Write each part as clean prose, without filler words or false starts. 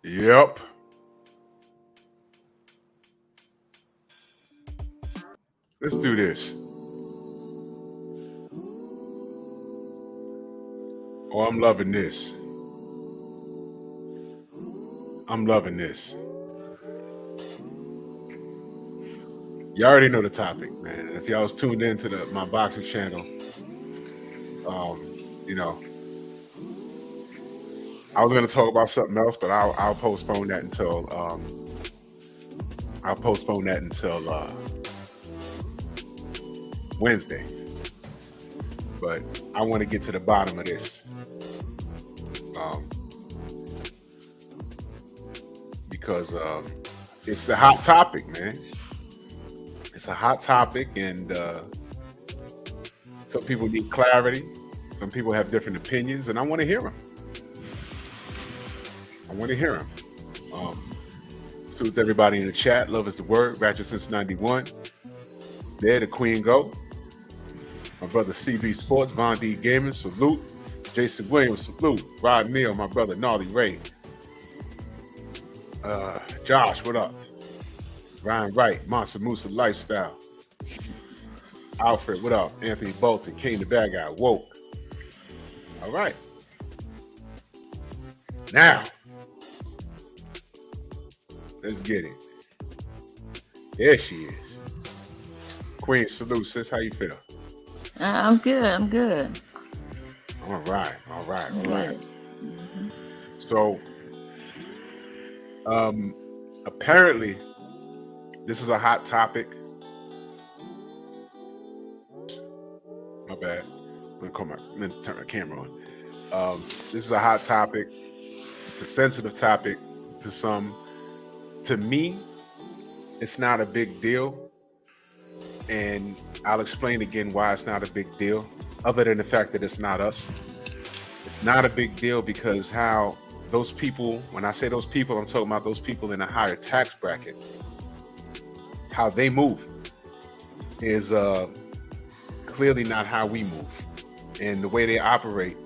Yep. Let's do this. Oh, I'm loving this. I'm loving this. You already know the topic, man. If y'all was tuned into my boxing channel, you know, I was going to talk about something else, but I'll postpone that until Wednesday. But I want to get to the bottom of this. Because it's the hot topic, man. It's a hot topic, and some people need clarity. Some people have different opinions, and I want to hear them. Salute to everybody in the chat. Love is the word. Ratchet since 91. There, the queen go. My brother CB Sports, Von D Gaming, salute. Jason Williams, salute. Rod Neal, my brother Gnarly Ray. Josh, what up? Ryan Wright, Monster Musa Lifestyle. Alfred, what up? Anthony Bolton, Kane the Bad Guy, Woke. All right. Now, let's get it. There she is. Queen, salute, sis. How you feel? I'm good. All right. Mm-hmm. So, apparently, this is a hot topic. My bad. I'm gonna turn my camera on. This is a hot topic. It's a sensitive topic to some. To me, it's not a big deal. And I'll explain again why it's not a big deal, other than the fact that it's not us. It's not a big deal because how those people, when I say those people, I'm talking about those people in a higher tax bracket, how they move is clearly not how we move. And the way they operate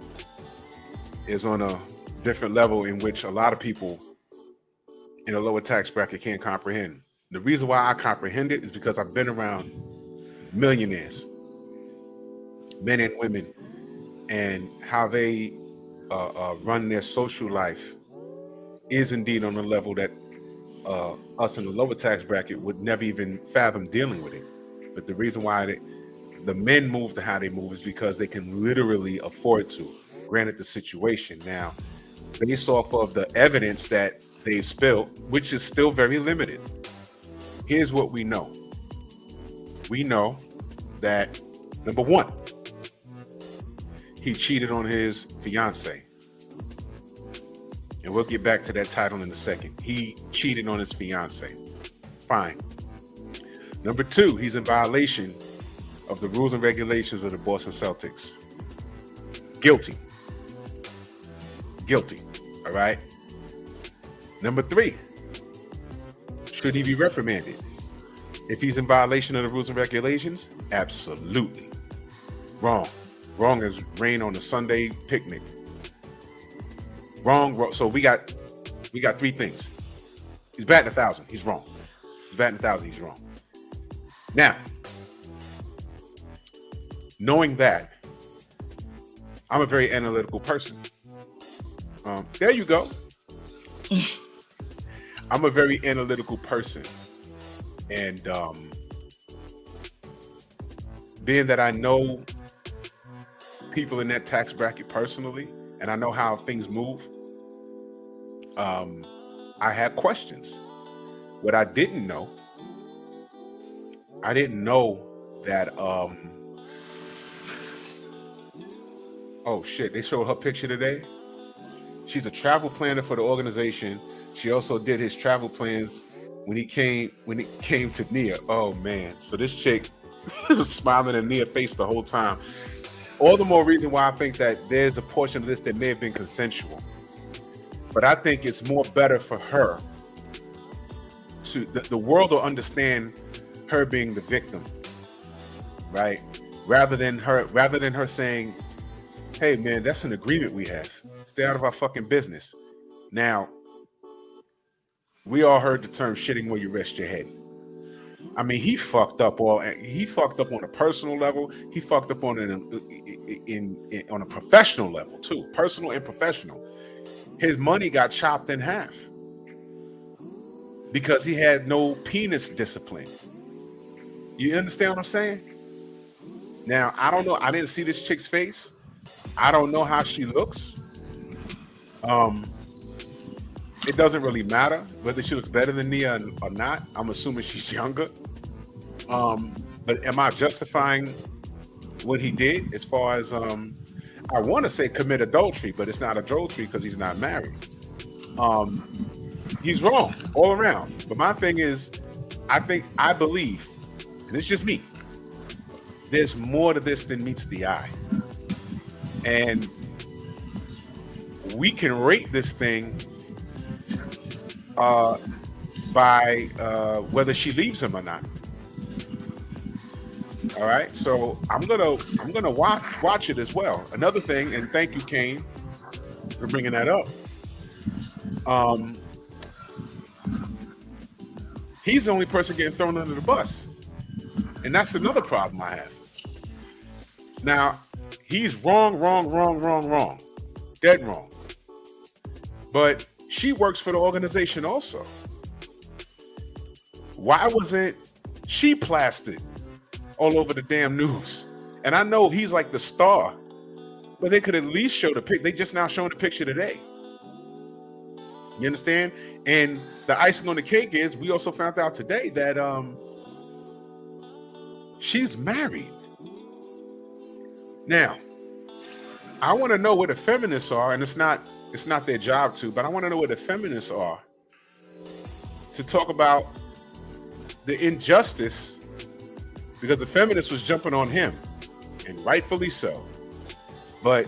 is on a different level in which a lot of people in a lower tax bracket can't comprehend. The reason why I comprehend it is because I've been around millionaires, men and women, and how they run their social life is indeed on a level that us in the lower tax bracket would never even fathom dealing with it. But the reason why the men move to how they move is because they can literally afford to, granted the situation. Now, based off of the evidence that they've spilled, which is still very limited, here's what we know. We know that, number one, he cheated on his fiancé. And we'll get back to that title in a second. He cheated on his fiancé. Fine. Number two, he's in violation of the rules and regulations of the Boston Celtics. Guilty. All right? Number three, should he be reprimanded? If he's in violation of the rules and regulations, absolutely. Wrong. Wrong as rain on a Sunday picnic. Wrong. So we got three things. He's batting 1,000. He's wrong. He's batting 1,000. He's wrong. Now, knowing that, I'm a very analytical person. There you go. I'm a very analytical person. And being that I know people in that tax bracket personally, and I know how things move, I had questions. What I didn't know that, oh shit, they showed her picture today. She's a travel planner for the organization. She also did his travel plans when he came to Nia. Oh man, so this chick was smiling in Nia's face the whole time. All the more reason why I think that there's a portion of this that may have been consensual. But I think it's more better for her to, the world will understand her being the victim, right? Rather than her saying, hey man, that's an agreement we have. Stay out of our fucking business. Now, We all heard the term "shitting where you rest your head." I mean, he fucked up on a personal level. He fucked up on on a professional level too, personal and professional. His money got chopped in half because he had no penis discipline. You understand what I'm saying? Now, I don't know. I didn't see this chick's face. I don't know how she looks. It doesn't really matter whether she looks better than Nia or not. I'm assuming she's younger. But am I justifying what he did as far as I want to say commit adultery, but it's not adultery because he's not married. He's wrong all around. But my thing is, I believe, and it's just me, there's more to this than meets the eye. And we can rate this thing by whether she leaves him or not. All right, so I'm gonna watch it as well. Another thing, and thank you, Kane, for bringing that up. He's the only person getting thrown under the bus, and that's another problem I have. Now, he's wrong, dead wrong. But she works for the organization also. Why wasn't she plastered all over the damn news? And I know he's like the star, but they could at least show the pic. They just now showing the picture today. You understand? And the icing on the cake is we also found out today that she's married. Now, I want to know where the feminists are, and it's not their job to, but I want to know where the feminists are to talk about the injustice, because the feminist was jumping on him, and rightfully so. But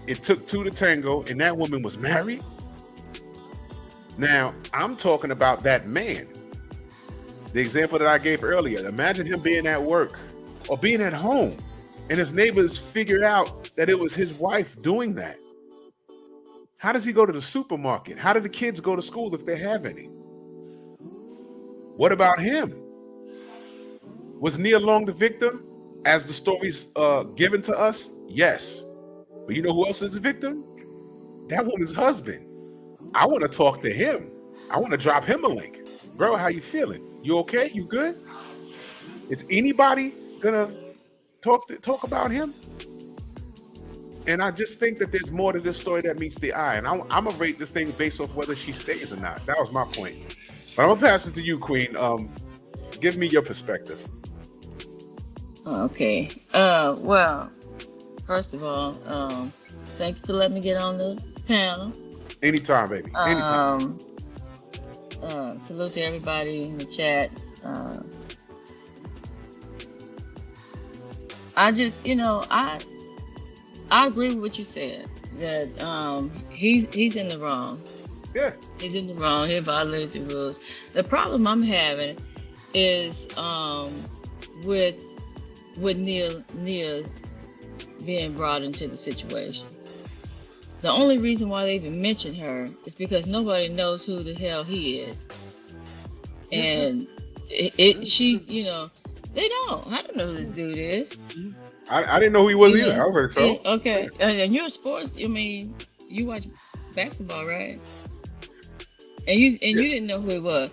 it took two to tango, and that woman was married. Now, I'm talking about that man. The example that I gave earlier, imagine him being at work or being at home, and his neighbors figured out that it was his wife doing that. How does he go to the supermarket? How do the kids go to school if they have any? What about him? Was Nia Long the victim as the story's given to us? Yes. But you know who else is the victim? That woman's husband. I want to talk to him. I want to drop him a link. Bro, how you feeling? You okay? You good? Is anybody gonna talk about him? And I just think that there's more to this story that meets the eye. And I'm gonna rate this thing based off whether she stays or not. That was my point. But I'm gonna pass it to you, Queen. Give me your perspective. Okay. Well, first of all, thank you for letting me get on the panel. Anytime, baby. Anytime. Salute to everybody in the chat. I just, I agree with what you said, that he's in the wrong. Yeah. He's in the wrong. He violated the rules. The problem I'm having is with Nia being brought into the situation. The only reason why they even mention her is because nobody knows who the hell he is. And she, they don't. I don't know who this dude is. I didn't know who he was either. I was like, so. Yeah, okay. And you're a sports, you watch basketball, right? And you didn't know who it was.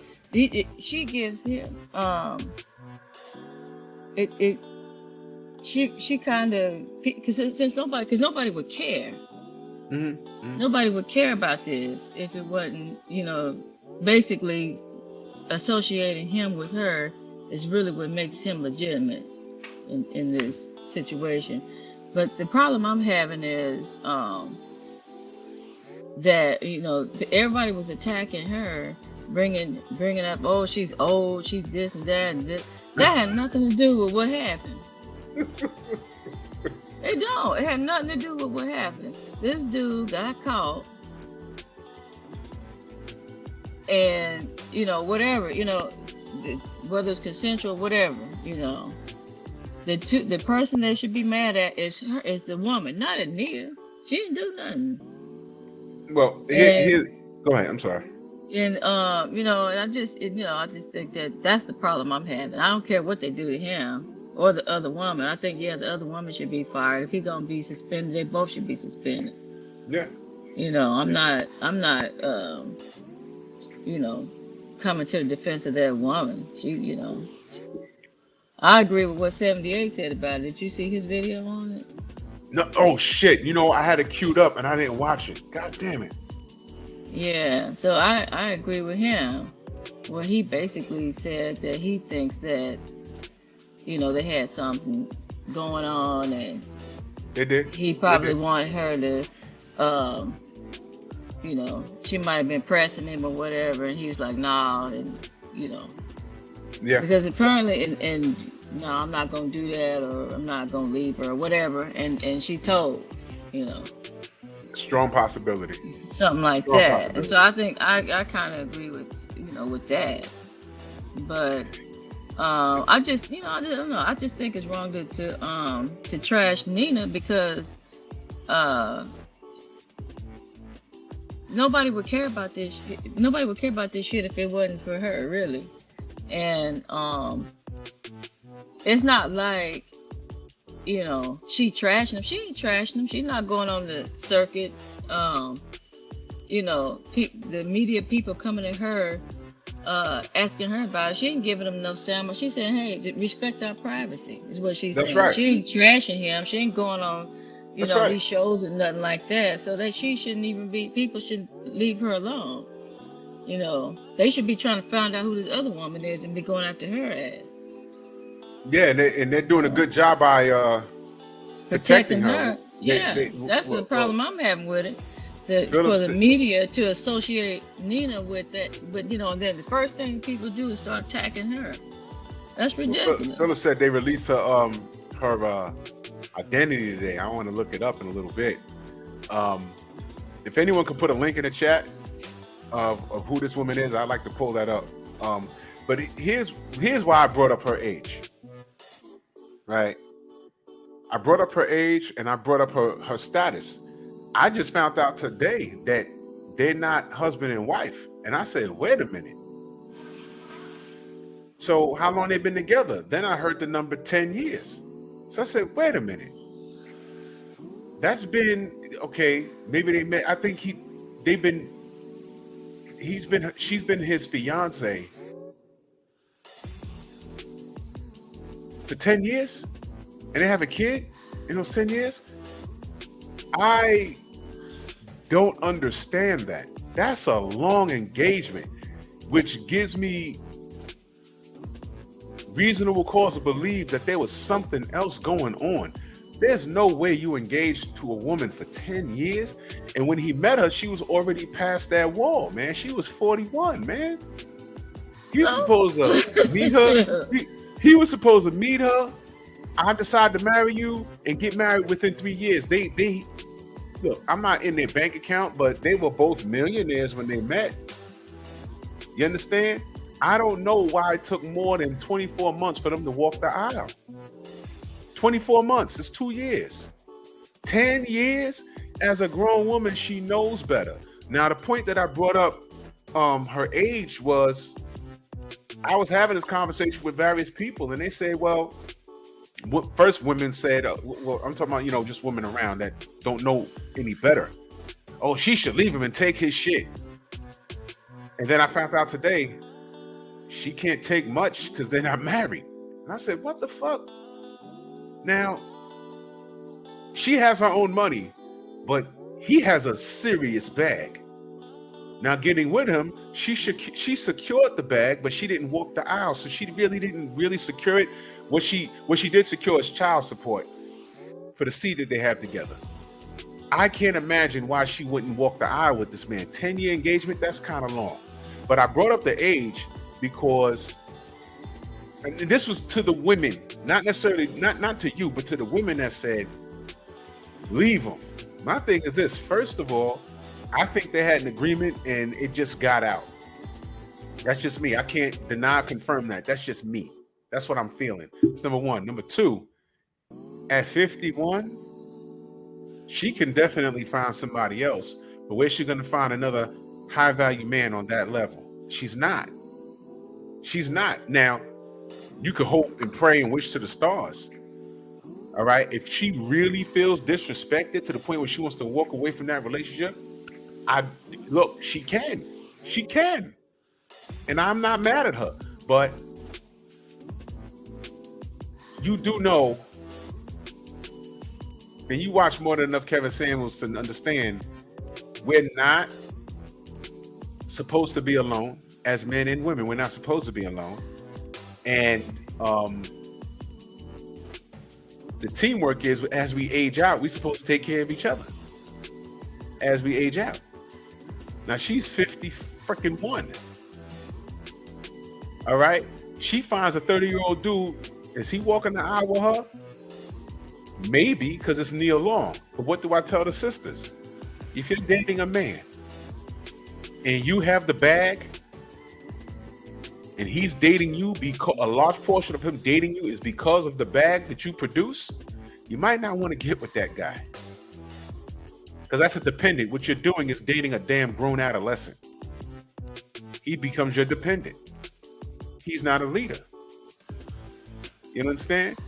She gives him, she kind of, because nobody would care. Mm-hmm. Nobody would care about this if it wasn't, basically associating him with her is really what makes him legitimate in this situation. But the problem I'm having is that everybody was attacking her, bringing up, oh, she's old, she's this and that and this. That had nothing to do with what happened. It don't. It had nothing to do with what happened. This dude got caught, and whatever, whether it's consensual, whatever, the person they should be mad at is the woman, not at Nia. She didn't do nothing. Well, go ahead. I'm sorry. And you know, and I just think that that's the problem I'm having. I don't care what they do to him or the other woman. I think the other woman should be fired. If he's gonna be suspended, they both should be suspended. Yeah. You know, I'm not you know, coming to the defense of that woman. I agree with what 78 said about it. Did you see his video on it? No. Oh shit. You know, I had it queued up and I didn't watch it. God damn it. Yeah. So I agree with him. Well, he basically said that he thinks that, you know, they had something going on, and They did. he probably wanted her to, you know, she might have been pressing him or whatever, and he was like, nah, and, you know. Yeah. Because apparently, and no, I'm not going to do that, or I'm not going to leave her, or whatever, and she told, you know. Strong possibility. Something like Strong that. And so I think I kind of agree with, you know, with that. But I just, you know, I don't know. I just think it's wrong to trash Nina, because nobody would care about this. Nobody would care about this shit if it wasn't for her, really. And it's not like, you know, she trashing him. She ain't trashing him. She's not going on the circuit. You know, the media people coming to her, asking her about it. She ain't giving them no sample. She said, hey, respect our privacy, is what she's saying. Right. She ain't trashing him. She ain't going on, That's right. these shows and nothing like that. So that she shouldn't even be, people should leave her alone. You know, they should be trying to find out who this other woman is and be going after her ass. Yeah, and they're doing a good job by protecting her. Yeah, that's the problem I'm having with it. For the media to associate Nina with that, but you know, and then the first thing people do is start attacking her. That's ridiculous. Philip said they released her identity today. I want to look it up in a little bit. If anyone could put a link in the chat of who this woman is, I'd like to pull that up. But here's why I brought up her age. Right, I brought up her age and I brought up her status. I just found out today that they're not husband and wife, and I said, wait a minute. So how long they been together? Then I heard the number 10 years. So I said, wait a minute. That's been okay. Maybe they met. I think she's been his fiance for 10 years, and they have a kid in those 10 years. I don't understand that. That's a long engagement, which gives me reasonable cause to believe that there was something else going on. There's no way you engaged to a woman for 10 years, and when he met her, she was already past that wall, man. She was 41, man. He was supposed to meet her. He was supposed to meet her. I decided to marry you and get married within 3 years. They look, I'm not in their bank account, but they were both millionaires when they met. You understand? I don't know why it took more than 24 months for them to walk the aisle. 24 months, it's 2 years. 10 years? As a grown woman, she knows better. Now, the point that I brought up, her age was, I was having this conversation with various people, and they say, well, first women said, well, I'm talking about, you know, just women around that don't know any better. Oh, she should leave him and take his shit. And then I found out today, she can't take much because they're not married. And I said, what the fuck? Now, she has her own money, but he has a serious bag. Now, getting with him, she secured the bag, but she didn't walk the aisle, so she didn't really secure it. What she did secure is child support for the seed that they have together. I can't imagine why she wouldn't walk the aisle with this man. 10-year engagement, that's kind of long. But I brought up the age because, and this was to the women, not necessarily, not to you, but to the women that said, leave him. My thing is this: first of all, I think they had an agreement and it just got out. That's just me. I can't deny or confirm that. That's just me. That's what I'm feeling. That's number one. Number two, at 51, she can definitely find somebody else. But where's she going to find another high value man on that level. She's not. She's not. Now, you could hope and pray and wish to the stars. All right. If she really feels disrespected to the point where she wants to walk away from that relationship, she can. She can. And I'm not mad at her. But you do know, and you watch more than enough Kevin Samuels to understand, we're not supposed to be alone as men and women. We're not supposed to be alone. And the teamwork is, as we age out, we're supposed to take care of each other as we age out. Now she's 50 freaking 1. All right. She finds a 30-year-old dude. Is he walking the aisle with her? Maybe, because it's Neil Long. But what do I tell the sisters? If you're dating a man and you have the bag and he's dating you, because a large portion of him dating you is because of the bag that you produce, you might not want to get with that guy. Because that's a dependent. What you're doing is dating a damn grown adolescent. He becomes your dependent. He's not a leader. You understand?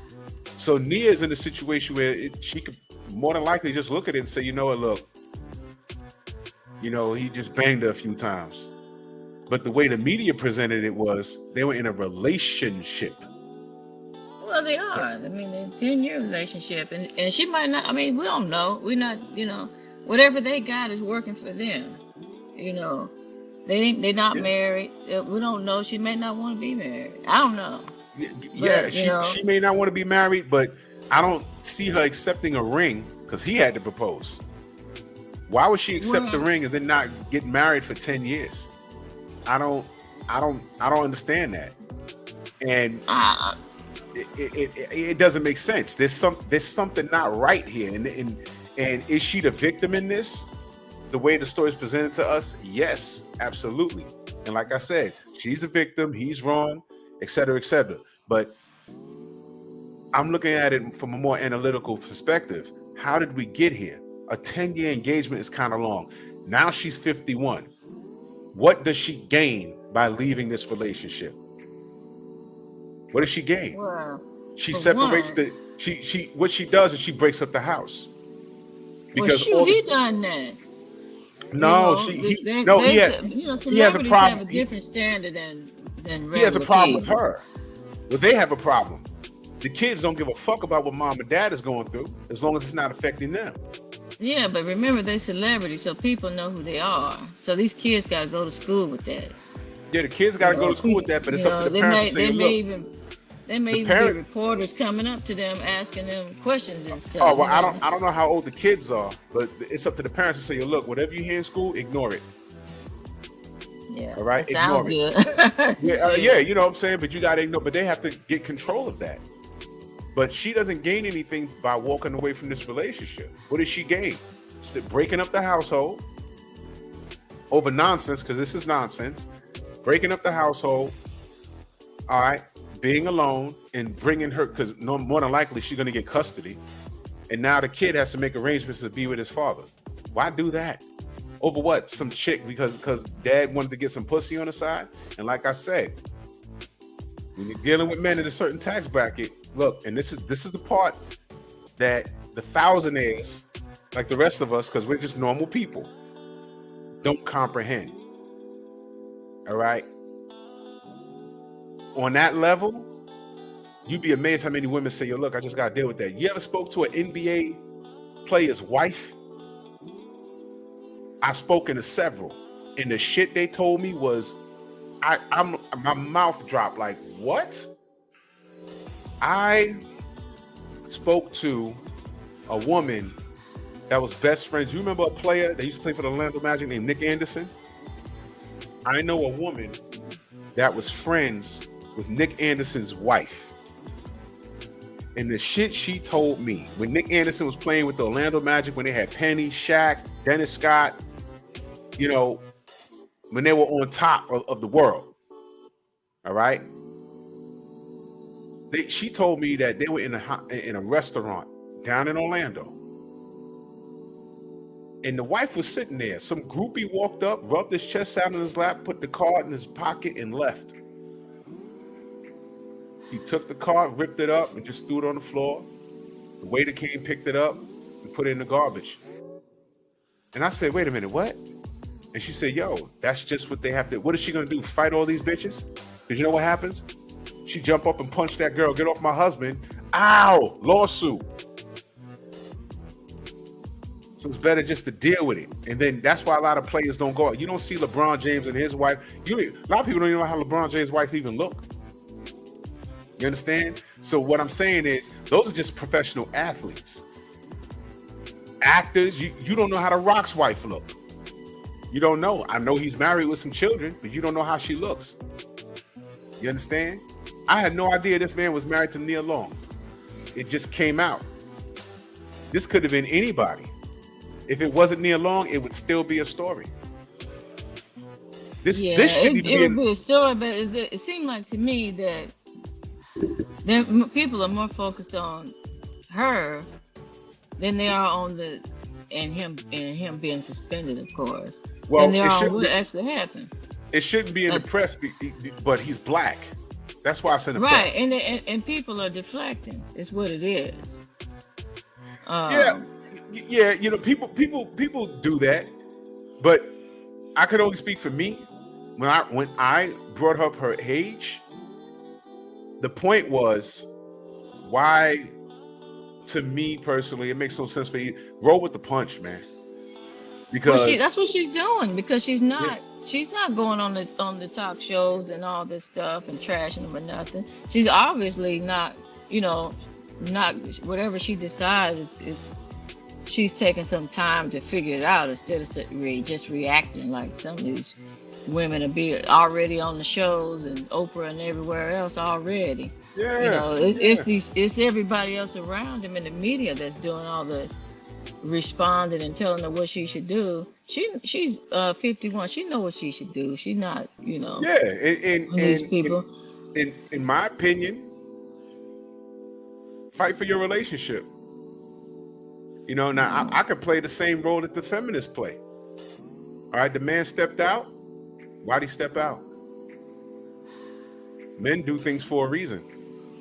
So Nia's in a situation where she could more than likely just look at it and say, you know what, look, you know, he just banged her a few times. But the way the media presented it was they were in a relationship. Well, they are. I mean, they're a 10-year relationship. And she might not, I mean, we don't know. We're not, you know, whatever they got is working for them. You know, they're not married. We don't know. She may not want to be married. I don't know. Yeah, But, she may not want to be married, but I don't see her accepting a ring because he had to propose. Why would she accept the ring and then not get married for 10 years? I don't understand that. And it doesn't make sense. There's something not right here. And is she the victim in this? The way the story is presented to us? Yes, absolutely. And like I said, she's a victim, he's wrong, etc., etc. But I'm looking at it from a more analytical perspective. How did we get here? A 10-year engagement is kind of long. Now she's 51. What does she gain by leaving this relationship? What does she gain? Well, she separates what she does is she breaks up the house. Because he done that. No, he has a problem. Have a different standard than he has a problem with her. But they have a problem. The kids don't give a fuck about what mom and dad is going through as long as it's not affecting them. Yeah, but remember, they're celebrities, so people know who they are. So these kids got to go to school with that. Yeah, the kids got to go to school with that, but it's up to the parents to say, They may even be reporters coming up to them asking them questions and stuff. Oh, well, I don't know how old the kids are, but it's up to the parents to say, look, whatever you hear in school, ignore it. Yeah. All right, ignore it. Yeah, you know what I'm saying? But you got to ignore, but they have to get control of that. But she doesn't gain anything by walking away from this relationship. What does she gain? Breaking up the household over nonsense, because this is nonsense. Breaking up the household, all right, being alone and bringing her, because more than likely she's going to get custody. And now the kid has to make arrangements to be with his father. Why do that? Over what? Some chick because dad wanted to get some pussy on the side? And like I said, when you're dealing with men in a certain tax bracket, look, and this is the part that the thousandaires, like the rest of us, because we're just normal people, don't comprehend. All right? On that level, you'd be amazed how many women say, yo, look, I just got to deal with that. You ever spoke to an NBA player's wife? I've spoken to several, and the shit they told me was, my mouth dropped. Like, what? I spoke to a woman that was best friends. You remember a player that used to play for the Orlando Magic named Nick Anderson? I know a woman that was friends with Nick Anderson's wife. And the shit she told me when Nick Anderson was playing with the Orlando Magic, when they had Penny, Shaq, Dennis Scott, you know, when they were on top of the world. All right. She told me that they were in a restaurant down in Orlando. And the wife was sitting there. Some groupie walked up, rubbed his chest out in his lap, put the card in his pocket, and left. He took the card, ripped it up, and just threw it on the floor. The waiter came, picked it up, and put it in the garbage. And I said, wait a minute, what? And she said, yo, that's just what they have to. What is she going to do? Fight all these bitches? Because you know what happens? She jump up and punch that girl, get off my husband. Ow, lawsuit. So it's better just to deal with it. And then that's why a lot of players don't go out. You don't see LeBron James and his wife. A lot of people don't even know how LeBron James' wife even look. You understand? So what I'm saying is those are just professional athletes. Actors, you don't know how The Rock's wife look. You don't know. I know he's married with some children, but you don't know how she looks. You understand? I had no idea this man was married to Nia Long. It just came out. This could have been anybody. If it wasn't Nia Long, it would still be a story. This shouldn't even be a story, but it seemed like to me that people are more focused on her than they are on him being suspended, of course. Well, and they are on what actually happened. It shouldn't be in the press, but he's black. That's why it's in the press. Right, and people are deflecting. It's what it is. Yeah. You know, people do that, but I could only speak for me. When I brought up her age, the point was why. To me personally, it makes no sense for you. Roll with the punch, man. Because that's what she's doing. Because she's not going on the talk shows and all this stuff and trashing them or nothing. She's obviously not, not whatever she decides is she's taking some time to figure it out instead of just reacting like some of these women are be already on the shows and Oprah and everywhere else already. Yeah, it's everybody else around him in the media that's doing all the responding and telling her what she should do. She's 51. She know what she should do. She's not, Yeah, and these people. In my opinion, fight for your relationship. Now I could play the same role that the feminists play. All right, the man stepped out. Why'd he step out? Men do things for a reason.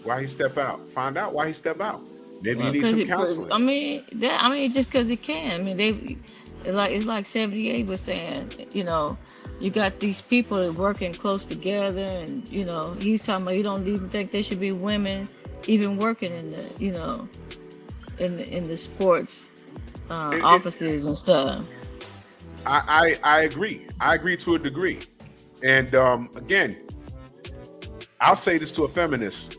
Why he step out? Find out why he step out. Maybe you need some counseling. Just because it can. It's like 78 was saying. You got these people working close together, and he's talking about he don't even think there should be women even working in the in the sports offices and stuff. I agree. I agree to a degree. And again, I'll say this to a feminist.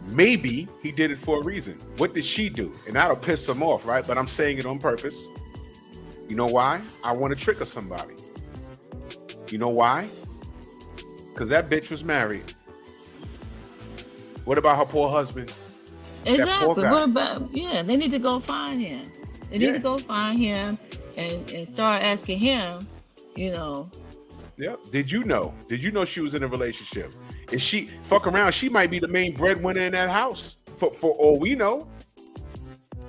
Maybe he did it for a reason. What did she do? And that'll piss him off, right? But I'm saying it on purpose. You know why? I want to trigger somebody. You know why? Because that bitch was married. What about her poor husband? Exactly. What about, they need to go find him. They need to go find him and start asking him, Yeah. Did you know she was in a relationship? If she fuck around, she might be the main breadwinner in that house for all we know.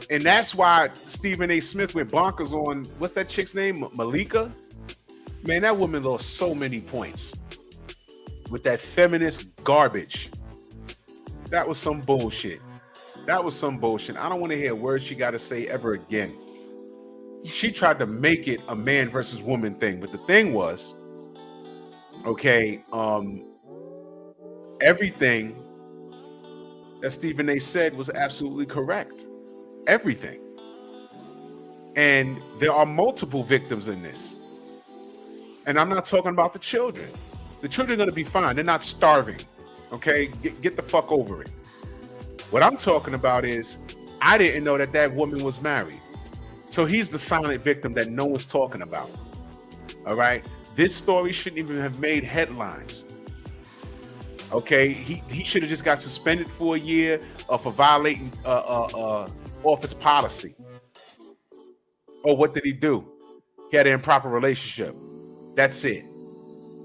And that's why Stephen A. Smith went bonkers on, what's that chick's name? Malika? Man, that woman lost so many points with that feminist garbage. That was some bullshit. I don't want to hear a word she got to say ever again. She tried to make it a man versus woman thing. But the thing was, everything that Stephen A. said was absolutely correct. Everything. And there are multiple victims in this. And I'm not talking about the children. The children are going to be fine. They're not starving. Okay? Get the fuck over it. What I'm talking about is, I didn't know that woman was married. So he's the silent victim that no one's talking about. All right? This story shouldn't even have made headlines. Okay? He should have just got suspended for a year for violating office policy. Oh, what did he do? He had an improper relationship. That's it.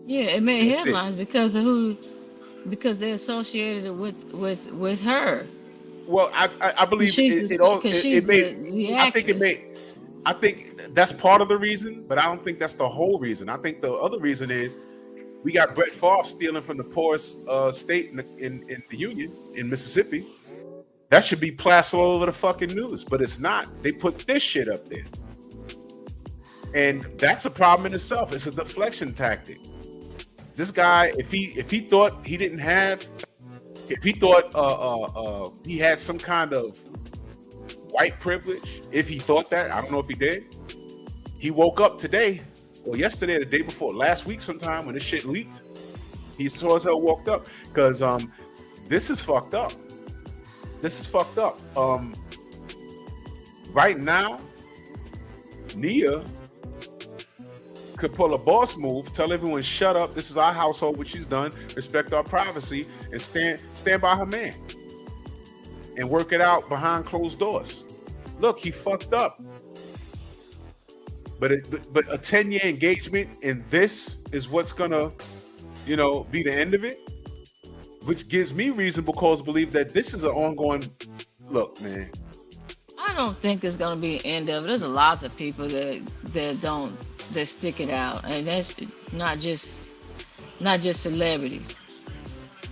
Yeah, it made headlines because they're associated with her. Well, I believe it made. I think that's part of the reason, but I don't think that's the whole reason. I think the other reason is we got Brett Favre stealing from the poorest state in the union in Mississippi. That should be plastered all over the fucking news, but it's not. They put this shit up there, and that's a problem in itself. It's a deflection tactic. This guy, if he thought he didn't have, if he thought he had some kind of white privilege, if he thought that, I don't know if he did. He woke up today, or yesterday, the day before, last week sometime when this shit leaked. He saw as hell woke up because this is fucked up. This is fucked up. Right now, Nia could pull a boss move, tell everyone shut up. This is our household, which she's done. Respect our privacy and stand by her man and work it out behind closed doors. Look, he fucked up. But a 10-year engagement in this is what's gonna, be the end of it, which gives me reasonable cause to believe that this is an ongoing. Look, man, I don't think there's gonna be an end of it. There's lots of people that stick it out, and that's not just celebrities.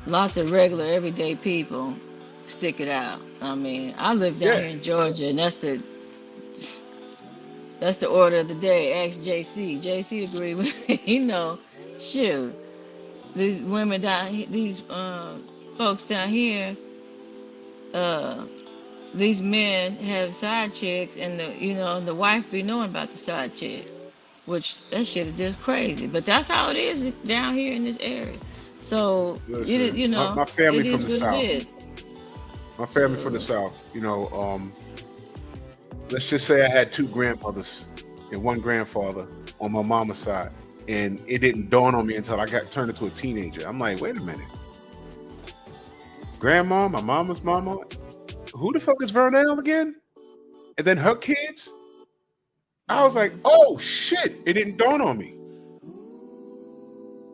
Lots of regular, everyday people stick it out. I mean, I live down here in Georgia, and that's the order of the day. Ask JC. JC agree with me. Shoot, these women down here, these folks down here, these men have side chicks, and the wife be knowing about the side chick, which that shit is just crazy. But that's how it is down here in this area. So my family from the South. My family from the South. Let's just say I had 2 grandmothers and 1 grandfather on my mama's side, and it didn't dawn on me until I got turned into a teenager. I'm like, wait a minute, grandma, my mama's mama, who the fuck is Vernell again? And then her kids. I was like, oh shit, it didn't dawn on me.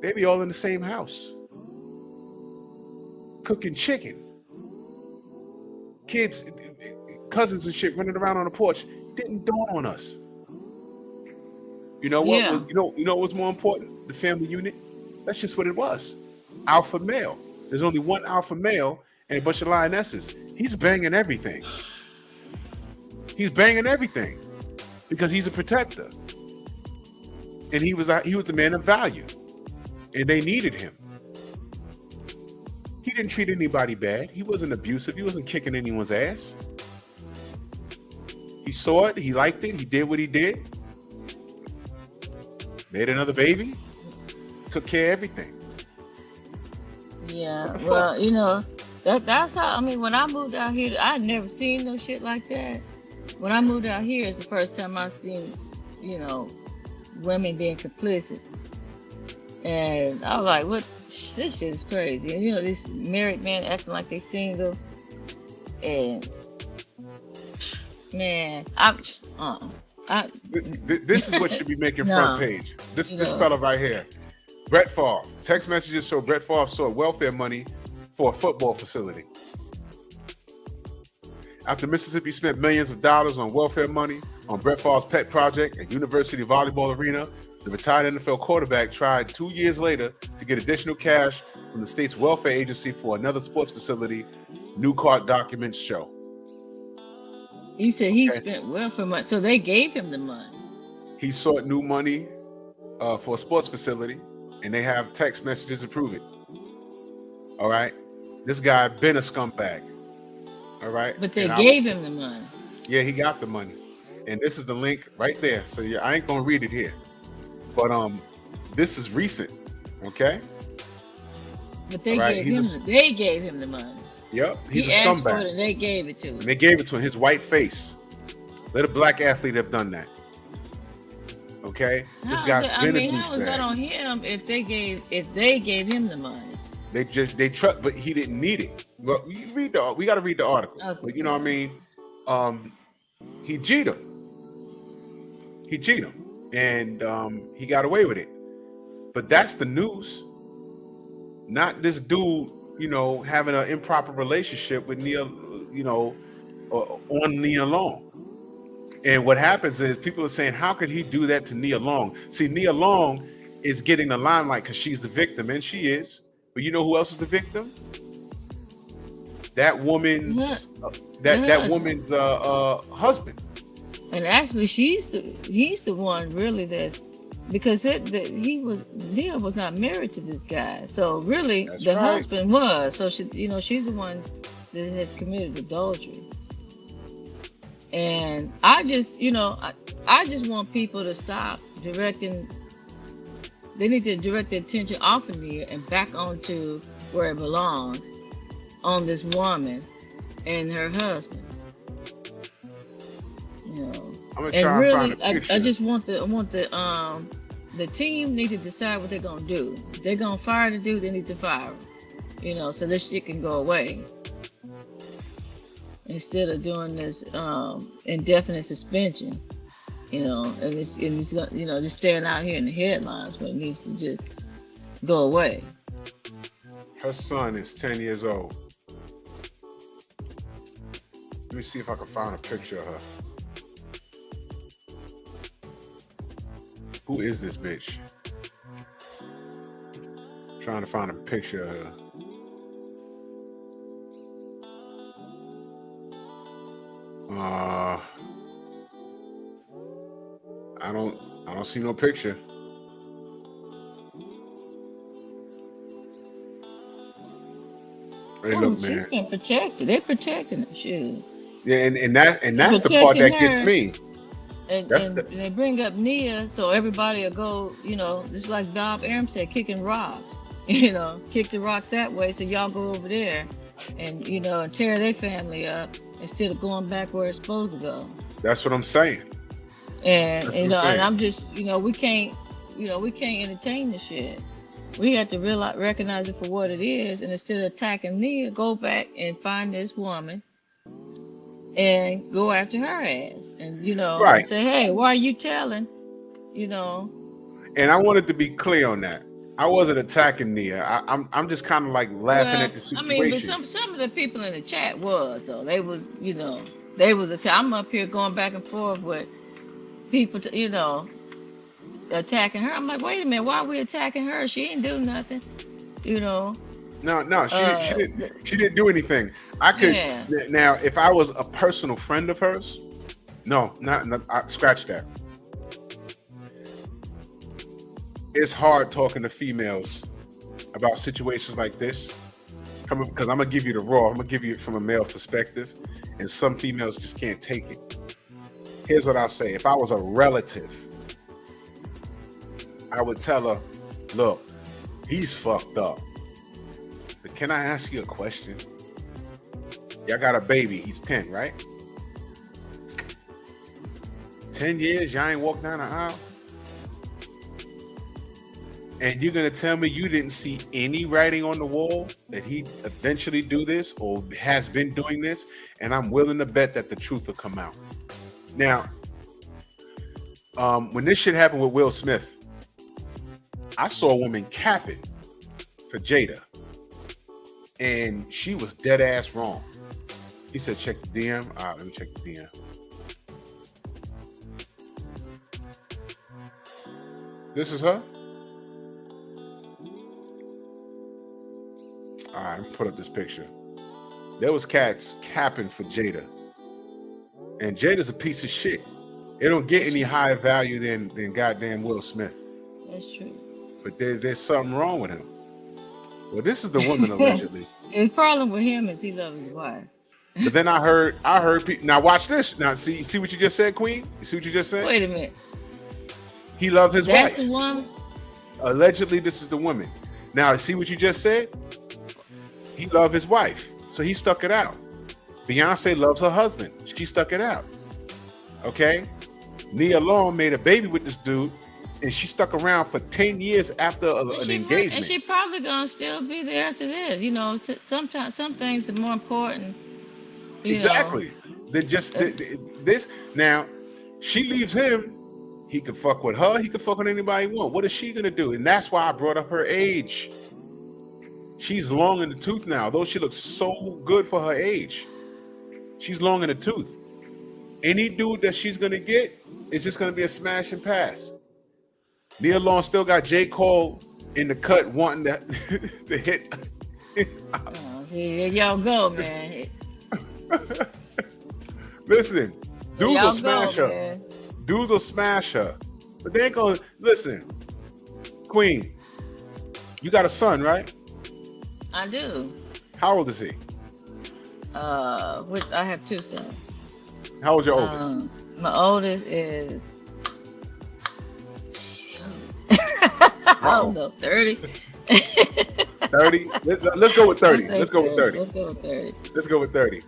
They be all in the same house, cooking chicken. Kids, cousins and shit running around on the porch. Didn't dawn on us. You know what? Yeah. You know what was more important? The family unit. That's just what it was. Alpha male. There's only one alpha male and a bunch of lionesses. He's banging everything. He's banging everything because he's a protector, and he was the man of value, and they needed him. He didn't treat anybody bad. He wasn't abusive. He wasn't kicking anyone's ass. He saw it. He liked it. He did what he did. Made another baby. Took care of everything. Yeah. Well, that's how. I mean, when I moved out here, I'd never seen no shit like that. When I moved out here, it's the first time I seen, women being complicit. And I was like, what? This shit is crazy. And, this married man acting like they single. And, man, this is what should be making front page. This fella right here. Brett Favre. Text messages show Brett Favre sought welfare money for a football facility. After Mississippi spent millions of dollars on welfare money on Brett Favre's pet project at University Volleyball Arena, the retired NFL quarterback tried 2 years later to get additional cash from the state's welfare agency for another sports facility, new court documents show. You said he spent welfare money, so they gave him the money. He sought new money for a sports facility, and they have text messages to prove it. All right? This guy been a scumbag. All right? But they gave him the money. Yeah, he got the money. And this is the link right there. So I ain't going to read it here. But this is recent, okay? But they gave him the money. Yep, he's he a asked scumbag. for it and they gave it to him. And they gave it to him. His white face. Let a black athlete have done that. Okay, this guy's been a douchebag. How was that on him if they gave him the money? They trust, but he didn't need it. Well, we got to read the article. Okay. But you know what I mean? He cheated him. And he got away with it. But that's the news. Not this dude, having an improper relationship with Nia, or on Nia Long. And what happens is people are saying, how could he do that to Nia Long? See, Nia Long is getting the limelight because she's the victim, and she is. But you know who else is the victim? That woman's woman's husband. And actually, he's the one really that's, because Nia was not married to this guy, so really That's the right. husband was. So she, she's the one that has committed adultery. And I just, I just want people to stop directing. They need to direct their attention off of Nia and back onto where it belongs, on this woman and her husband. I'm gonna And try really, and find a picture. I just want the team need to decide what they're gonna do. If they're gonna fire the dude, they need to fire him. So this shit can go away. Instead of doing this indefinite suspension, and it's just staying out here in the headlines, but it needs to just go away. Her son is 10 years old. Let me see if I can find a picture of her. Who is this bitch? Trying to find a picture of her. I don't see no picture. Hey, look, She's man. been protected. They're protecting her. Shoot. Yeah, and that's the part that gets me. And they bring up Nia, so everybody will go, just like Bob Arum said, kicking rocks. Kick the rocks that way, so y'all go over there and tear their family up instead of going back where it's supposed to go. That's what I'm saying. And and I'm just, we can't entertain the shit. We have to recognize it for what it is, and instead of attacking Nia, go back and find this woman and go after her ass, and Right. and say, hey, why are you telling? And I wanted to be clear on that. I wasn't attacking Nia. I'm just kind of like laughing at the situation. But some of the people in the chat was, though. They was, I'm up here going back and forth with people, attacking her. I'm like, wait a minute, why are we attacking her? She ain't do nothing, No, she didn't do anything. I could now, if I was a personal friend of hers, no, I scratch that. It's hard talking to females about situations like this, because I'm gonna give you the raw. I'm gonna give you it from a male perspective, and some females just can't take it. Here's what I'll say: if I was a relative, I would tell her, "Look, he's fucked up. But can I ask you a question? Y'all got a baby. He's 10, right? 10 years, y'all ain't walked down the aisle? And you're going to tell me you didn't see any writing on the wall that he'd eventually do this or has been doing this? And I'm willing to bet that the truth will come out." Now, when this shit happened with Will Smith, I saw a woman cap it for Jada. And she was dead ass wrong. He said, check the DM. All right, let me check the DM. This is her? All right, let me put up this picture. There was cats capping for Jada. And Jada's a piece of shit. It don't get any higher value than goddamn Will Smith. That's true. But there's something wrong with him. Well, this is the woman allegedly. The problem with him is he loves his wife. But then I heard people. Now watch this. Now see what you just said, Queen. You see what you just said? Wait a minute. He loved his wife. That's the one. Allegedly, this is the woman. Now see what you just said. He loved his wife, so he stuck it out. Beyonce loves her husband. She stuck it out. Okay. Nia Long made a baby with this dude, and she stuck around for 10 years after an engagement. And she probably gonna still be there after this. Sometimes some things are more important. Exactly. Than just this. Now, she leaves him. He could fuck with her. He could fuck with anybody he wants. What is she gonna do? And that's why I brought up her age. She's long in the tooth now. Though she looks so good for her age, she's long in the tooth. Any dude that she's gonna get is just gonna be a smash and pass. Nia Long still got J. Cole in the cut wanting to hit. Oh, see, there y'all go, man. Listen, dudes will smash her. Man. Dudes will smash her. But they ain't gonna listen. Queen, you got a son, right? I do. How old is he? I have two sons. How old's your oldest? My oldest is I don't know, 30. 30? Let's go with 30. Let's go with 30. Let's go with 30. Let's go with 30.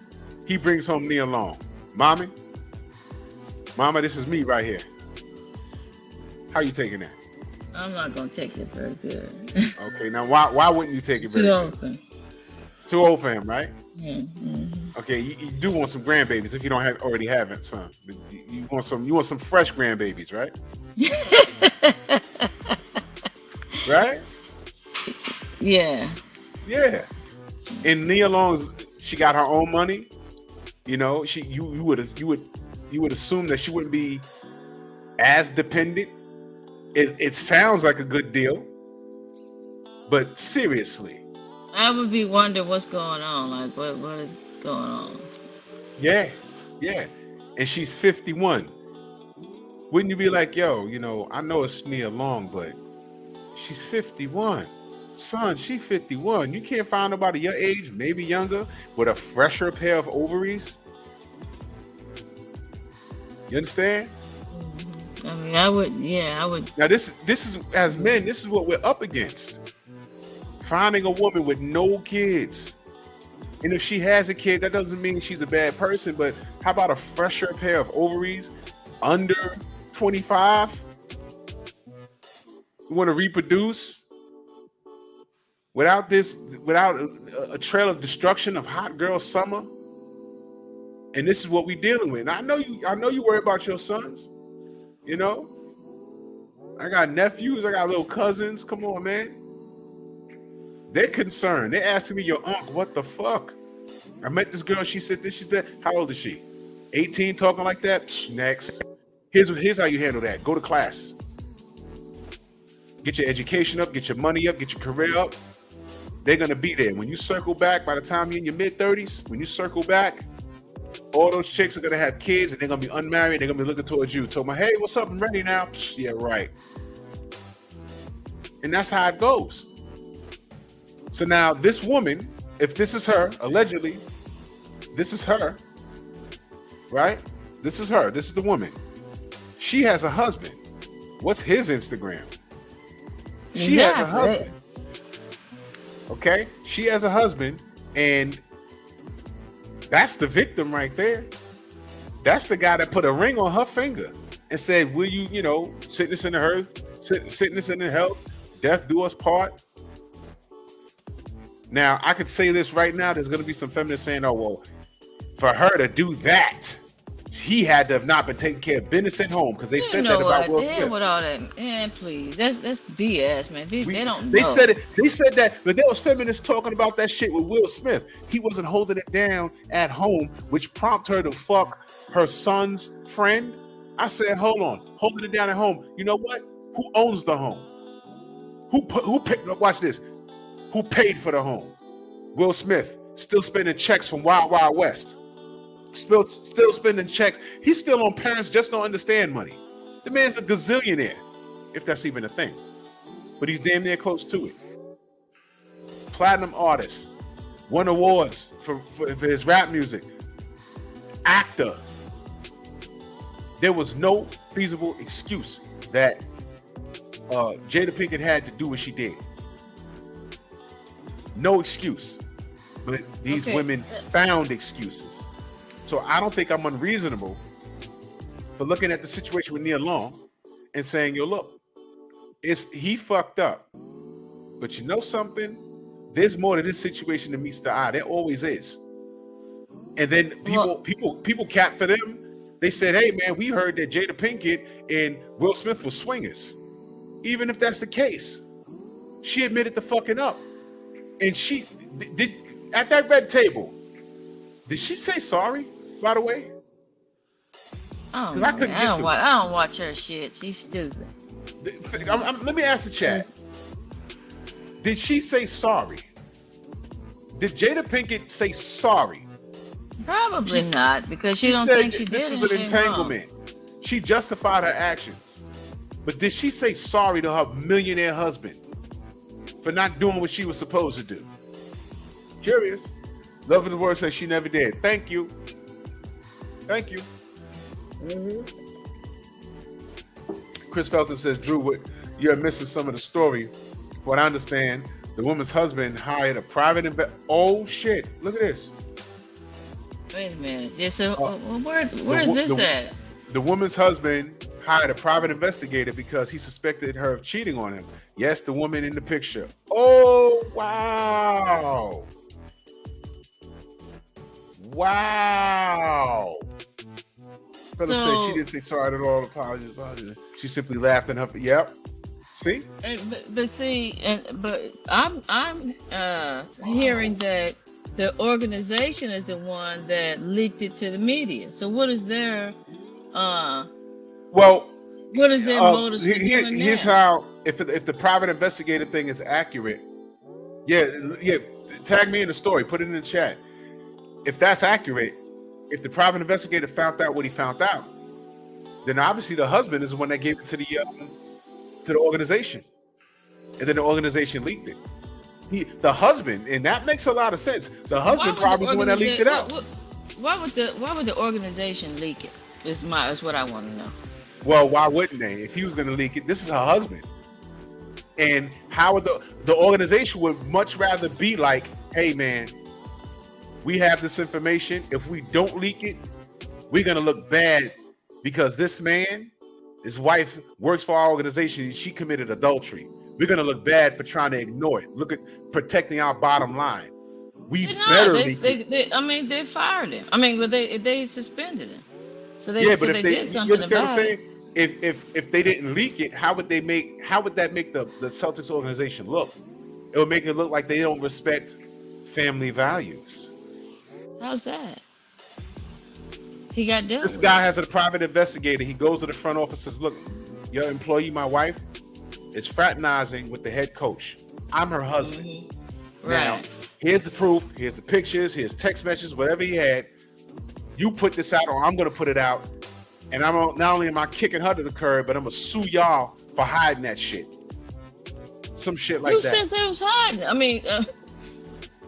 He brings home Nia Long. Mama, this is me right here. How you taking that? I'm not gonna take it very good. Okay, now why wouldn't you take it very good? Too old. Too old for him, right? Mm-hmm. Okay, you do want some grandbabies if you don't already have it, son. You want some fresh grandbabies, right? Right? Yeah. Yeah. And Nia Long's, she got her own money. You know, you would assume that she wouldn't be as dependent. It sounds like a good deal, but seriously, I would be wondering what's going on. Like, what is going on? Yeah. And she's 51. Wouldn't you be like, yo, you know, I know it's Nia Long, but she's 51. Son, she's 51. You can't find nobody your age, maybe younger, with a fresher pair of ovaries. You understand? I mean, I would. Now, this is, as men, this is what we're up against. Finding a woman with no kids. And if she has a kid, that doesn't mean she's a bad person, but how about a fresher pair of ovaries under 25? You want to reproduce without a trail of destruction of hot girl summer? And this is what we're dealing with. And I know you worry about your sons. You know, I got nephews, I got little cousins. Come on, man. They're concerned. They're asking me, your uncle, what the fuck? I met this girl. She said this. She said, how old is she? 18, talking like that? Next. Here's how you handle that. Go to class. Get your education up. Get your money up. Get your career up. They're going to be there. When you circle back, by the time you're in your mid-30s, when you circle back, all those chicks are going to have kids and they're going to be unmarried. They're going to be looking towards you. Told me, hey, what's up? I'm ready now. Yeah, right. And that's how it goes. So now this woman, if this is her, allegedly, this is her, right? This is her. This is the woman. She has a husband. What's his Instagram? She has a husband. Okay? She has a husband, and that's the victim right there. That's the guy that put a ring on her finger and said, will you, you know, sickness in the earth, sickness in the health, death do us part. Now, I could say this right now. There's going to be some feminists saying, oh, well, for her to do that, he had to have not been taking care of business at home, because they said that about Will Smith. With all that, man, please. That's BS, man. They don't know. They said it. They said that, but there was feminists talking about that shit with Will Smith. He wasn't holding it down at home, which prompted her to fuck her son's friend. I said, hold on. Holding it down at home. You know what? Who owns the home? Who paid? Watch this. Who paid for the home? Will Smith, still spending checks from Wild Wild West. Still spending checks. He's still on Parents Just Don't Understand money. The man's a gazillionaire, if that's even a thing. But he's damn near close to it. Platinum artist. Won awards for his rap music. Actor. There was no feasible excuse that Jada Pinkett had to do what she did. No excuse. But these women found excuses. So I don't think I'm unreasonable for looking at the situation with Nia Long and saying, yo, look, he fucked up. But you know something? There's more to this situation than meets the eye. There always is. And then people cap for them. They said, hey man, we heard that Jada Pinkett and Will Smith were swingers. Even if that's the case, she admitted to fucking up. And she did at that red table. Did she say sorry, by the way? Oh, Because I couldn't I get don't through. watch. I don't watch her shit. She's stupid. Let me ask the chat. Did she say sorry? Did Jada Pinkett say sorry? Probably not, because she don't said think she this did was an anything entanglement. She justified her actions. But did she say sorry to her millionaire husband for not doing what she was supposed to do? Curious. Love of the word says she never did. Thank you. Thank you. Chris Felton says, Drew, you're missing some of the story. What I understand, the woman's husband hired a private Oh shit! Look at this. Wait a minute. Just where is this at? The woman's husband hired a private investigator because he suspected her of cheating on him. Yes, the woman in the picture. Oh wow! Wow! Philip said she didn't say sorry at all. Apologies. She simply laughed in her. Yep. See? But see, but I'm hearing that the organization is the one that leaked it to the media. So what is their well? What is their motive? Here's how. If the private investigator thing is accurate, yeah. Tag me in the story. Put it in the chat. If that's accurate, if the private investigator found out what he found out, then obviously the husband is the one that gave it to the organization, and then the organization leaked it. The husband, and that makes a lot of sense. The husband probably is the one that leaked it out. Why would the organization leak it? Is what I want to know. Well, why wouldn't they? If he was going to leak it, this is her husband. And how would the organization would much rather be like, hey man, we have this information. If we don't leak it, we're going to look bad because this man, his wife works for our organization. She committed adultery. We're going to look bad for trying to ignore it. Look at protecting our bottom line. We better leak it. I mean, they fired him. I mean, but they suspended him. So they, yeah, so but they if did something what I'm about saying? it. If they didn't leak it, how would that make the Celtics organization look? It would make it look like they don't respect family values. How's that? He got dealt This with. guy has a private investigator. He goes to the front office and says, look, your employee, my wife, is fraternizing with the head coach. I'm her husband. Mm-hmm. Now, Right. here's the proof. Here's the pictures. Here's text messages, whatever he had. You put this out or I'm going to put it out. And not only am I kicking her to the curb, but I'm going to sue y'all for hiding that shit. Some shit like Who that. says they was hiding? I mean,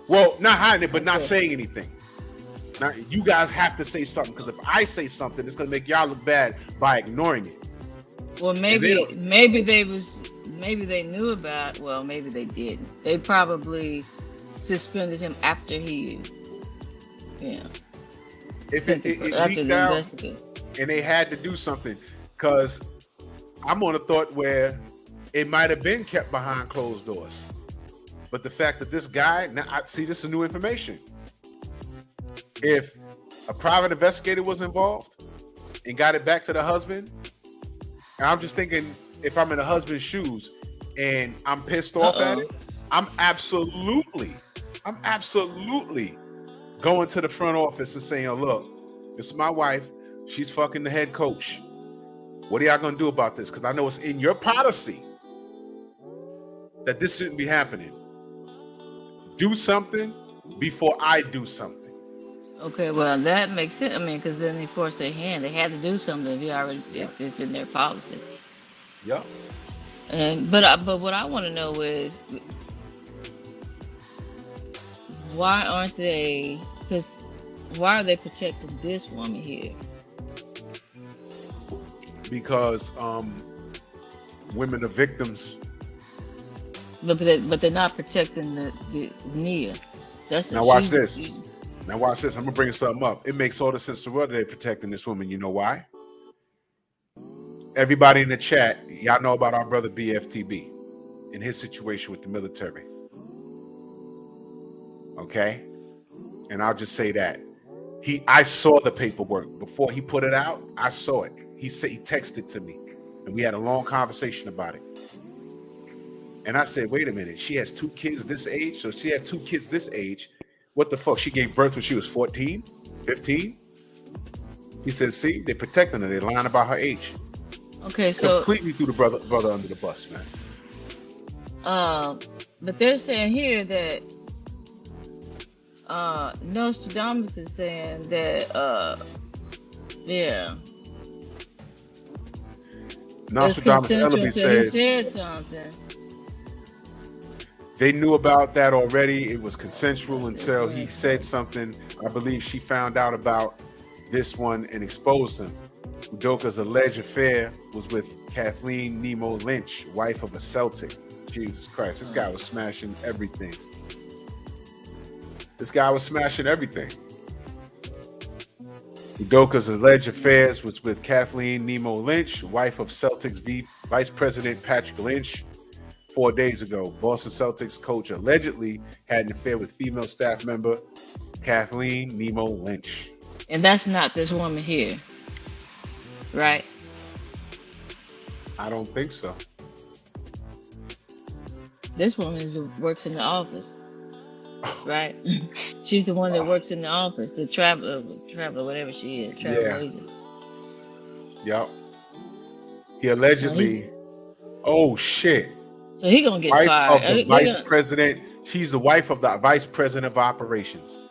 Well, not hiding it, but not saying anything. Now, you guys have to say something, because if I say something, it's going to make y'all look bad by ignoring it. well, maybe they knew about. Well, maybe they didn't. They probably suspended him after he, If it leaked out and they had to do something, because I'm on a thought where it might have been kept behind closed doors. But the fact that this guy, now I see this is new information. If a private investigator was involved and got it back to the husband, and I'm just thinking, if I'm in the husband's shoes and I'm pissed off at it, I'm absolutely going to the front office and saying, oh, look, this is my wife. She's fucking the head coach. What are y'all going to do about this? Because I know it's in your policy that this shouldn't be happening. Do something before I do something. Okay, well that makes sense. I mean, because then they forced their hand. They had to do something if it's in their policy. Yeah. But what I want to know is, why aren't they? Because why are they protecting this woman here? Because women are victims. But they're not protecting the Nia. Now watch this. Now watch this. I'm gonna bring something up. It makes all the sense in the world that they're protecting this woman. You know why? Everybody in the chat, y'all know about our brother BFTB and his situation with the military. Okay? And I'll just say that. I saw the paperwork before he put it out. I saw it. He said he texted to me and we had a long conversation about it. And I said, wait a minute, she has 2 kids this age. So she had 2 kids this age. What the fuck? She gave birth when she was 14, 15. He said, "See, they're protecting her. They're lying about her age. Okay, so Completely threw the brother under the bus, man." but they're saying here that Nostradamus is saying that yeah, Nostradamus Ellaby he says said something. they knew about that already. It was consensual until he said something. I believe she found out about this one and exposed him. Udoka's alleged affair was with Kathleen Nemo Lynch, wife of a Celtic. Jesus Christ, this guy was smashing everything. Udoka's alleged affairs was with Kathleen Nemo Lynch, wife of Celtics Vice President Patrick Lynch. 4 days ago, Boston Celtics coach allegedly had an affair with female staff member Kathleen Nemo Lynch. And that's not this woman here, right? I don't think so. This woman works in the office, right? She's the one that works in the office, the traveler, whatever she is, travel agent. Yep. He allegedly. Oh shit. So he gonna get wife fired. Of the vice president. She's the wife of the vice president of operations.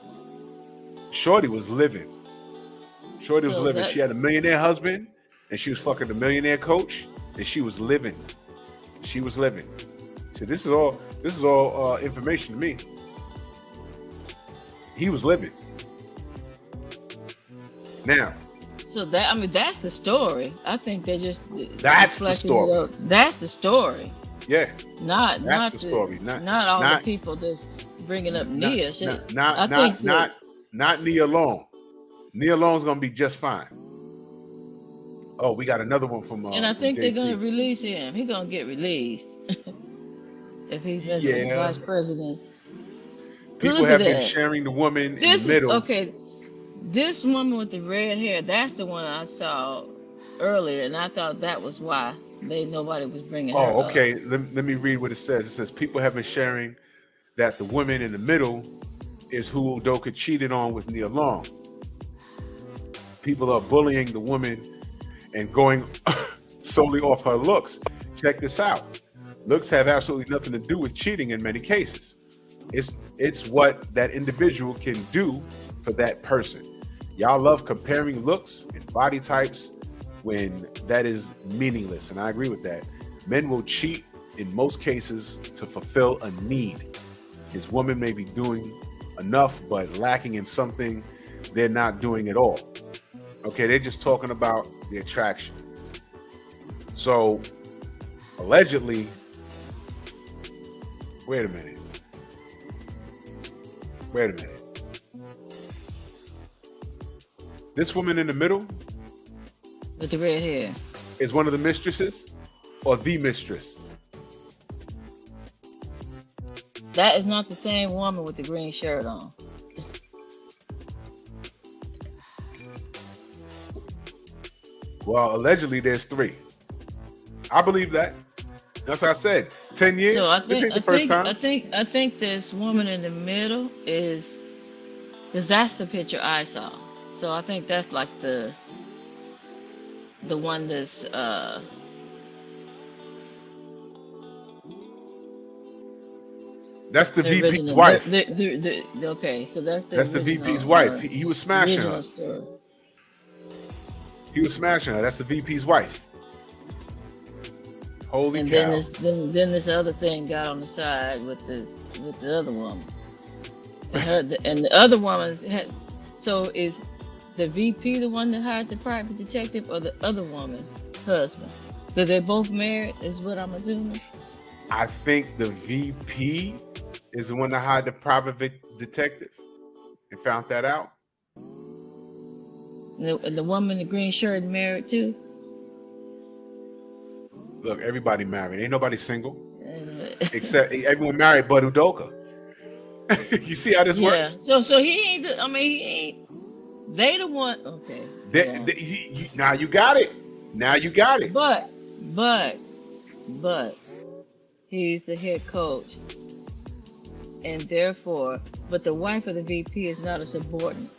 Shorty was living. She had a millionaire husband, and she was fucking the millionaire coach, and she was living. So this is all information to me. He was living. Now. So that's the story. I think they just. That's the story. That's the story. Yeah. Not the story. Not all the people that's bringing up Nia. Not Nia Long. Nia Long's gonna be just fine. Oh, we got another one from. And I think they're gonna release him. He's gonna get released if he's vice president. People have been sharing the woman in the middle. Okay, this woman with the red hair. That's the one I saw earlier, and I thought that was why nobody was bringing her up. Okay. Let me read what it says. It says people have been sharing that the woman in the middle is who Udoka cheated on with Nia Long. People are bullying the woman and going solely off her looks. Check this out. Looks have absolutely nothing to do with cheating in many cases. It's what that individual can do for that person. Y'all love comparing looks and body types when that is meaningless, and I agree with that. Men will cheat in most cases to fulfill a need. His woman may be doing enough but lacking in something they're not doing at all. Okay, they're just talking about the attraction. So allegedly, wait a minute. This woman in the middle with the red hair is one of the mistresses or the mistress? That is not the same woman with the green shirt on. Well, allegedly there's 3. I believe that. That's what I said. 10 years. So This ain't the first time. I think this woman in the middle is, because that's the picture I saw. So I think that's like the one that's that's the VP's wife. Okay, so that's the VP's wife. He was smashing her. Story. He was smashing her. That's the VP's wife. Holy cow! Then this other thing got on the side with the other woman. And the other woman's had. So is the VP the one that hired the private detective, or the other woman husband? Because they're both married, is what I'm assuming. I think the VP is the one that hired the private detective and found that out. And the woman in the green shirt married too? Look, everybody married. Ain't nobody single. Except everyone married but Udoka. You see how this works? So he ain't, he ain't, they the one, okay. Now you got it. But he's the head coach. And therefore, but the wife of the VP is not a subordinate.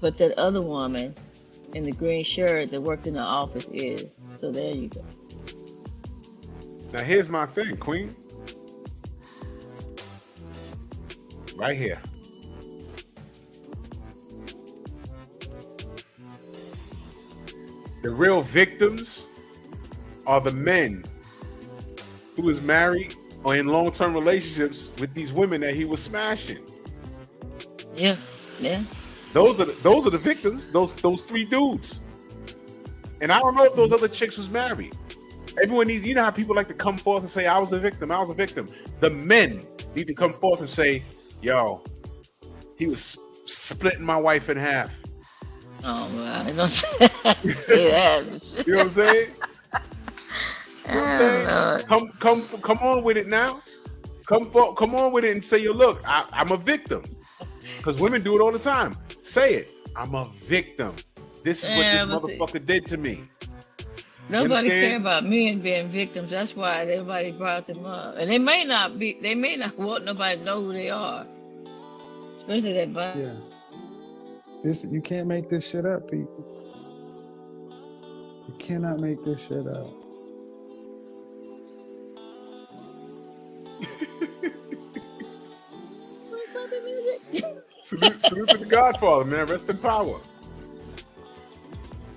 but that other woman in the green shirt that worked in the office is. So there you go. Now here's my thing, Queen. Right here. The real victims are the men who was married or in long-term relationships with these women that he was smashing. Yeah. Those are the victims. Those three dudes. And I don't know if those other chicks was married. Everyone needs, you know how people like to come forth and say, I was a victim. The men need to come forth and say, yo, he was splitting my wife in half. Oh, well, I don't say that. You know what I'm saying? You know what I'm saying? Come on with it now. Come on with it and say, yo, look, I'm a victim. Because women do it all the time. Say it. I'm a victim. This is what this motherfucker did to me. Nobody care about men being victims. That's why everybody brought them up. And they may not want nobody to know who they are. Especially that body. Yeah. You can't make this shit up, people. You cannot make this shit up. Salute to the Godfather, man. Rest in power. You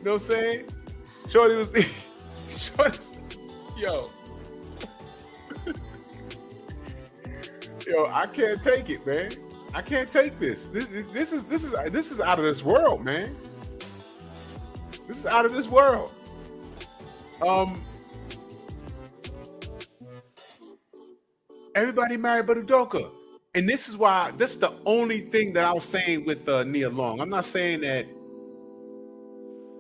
know what I'm saying? Shorty was yo. Yo, I can't take it, man. I can't take this. This is out of this world, man. This is out of this world. Everybody married but Udoka. And this is the only thing that I was saying with Nia Long. I'm not saying that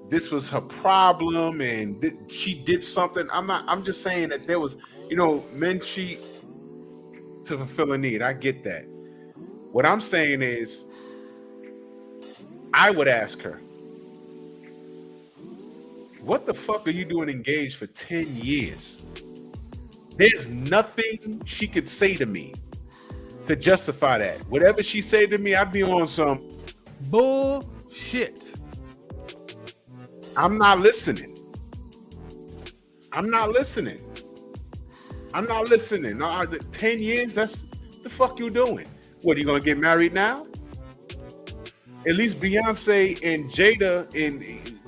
this was her problem and she did something. I'm just saying that there was, men cheat to fulfill a need. I get that. What I'm saying is, I would ask her, what the fuck are you doing engaged for 10 years? There's nothing she could say to me to justify that. Whatever she said to me, I'd be on some bullshit. I'm not listening. No, 10 years, that's the fuck you doing. What, are you gonna get married now? At least Beyonce and Jada,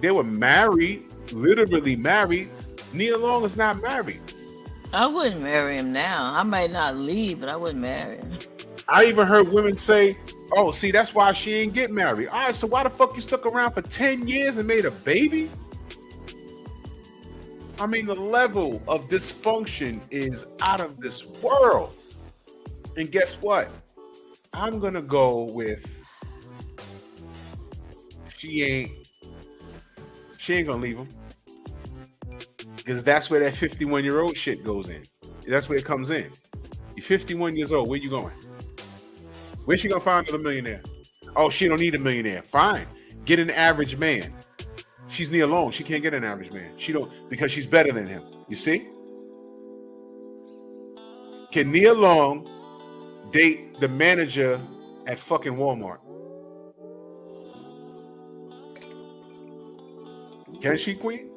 they were married, literally married. Nia Long is not married. I wouldn't marry him now. I might not leave, but I wouldn't marry him. I even heard women say, oh, see, that's why she ain't get married. All right, so why the fuck you stuck around for 10 years and made a baby? I mean, the level of dysfunction is out of this world. And guess what? I'm going to go with she ain't going to leave him. Because that's where that 51-year-old shit goes in. That's where it comes in. You're 51 years old. Where you going? Where's she going to find another millionaire? Oh, she don't need a millionaire. Fine. Get an average man. She's Nia Long. She can't get an average man. She don't, because she's better than him. You see? Can Nia Long date the manager at fucking Walmart? Can she, Queen?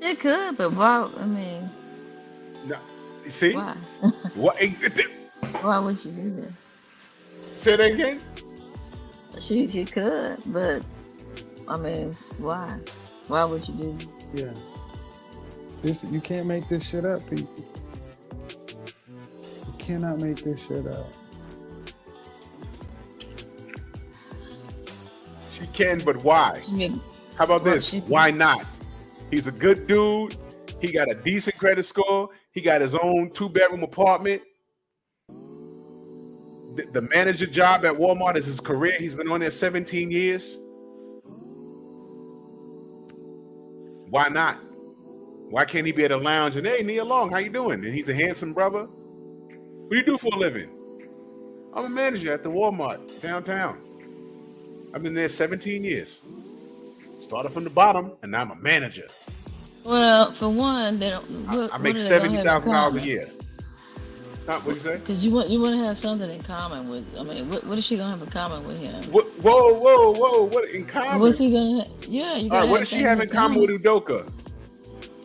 She could, but why? I mean, no. See? Why? What? Why would you do that? Say that again? She could, but I mean, why? Why would you do that? Yeah. You can't make this shit up, people. You cannot make this shit up. She can, but why? How about this? Why not? He's a good dude. He got a decent credit score. He got his own 2-bedroom apartment. The manager job at Walmart is his career. He's been on there 17 years. Why not? Why can't he be at a lounge and, hey, Nia Long, how you doing? And he's a handsome brother. What do you do for a living? I'm a manager at the Walmart downtown. I've been there 17 years. Started from the bottom, and now I'm a manager. Well, for one, they don't. I make $70,000 a year. What you say? Because you want to have something in common with. I mean, what is she gonna have in common with him? Whoa! What in common? What's he gonna? Yeah, you. All right, gotta what have does she things have in common with Udoka?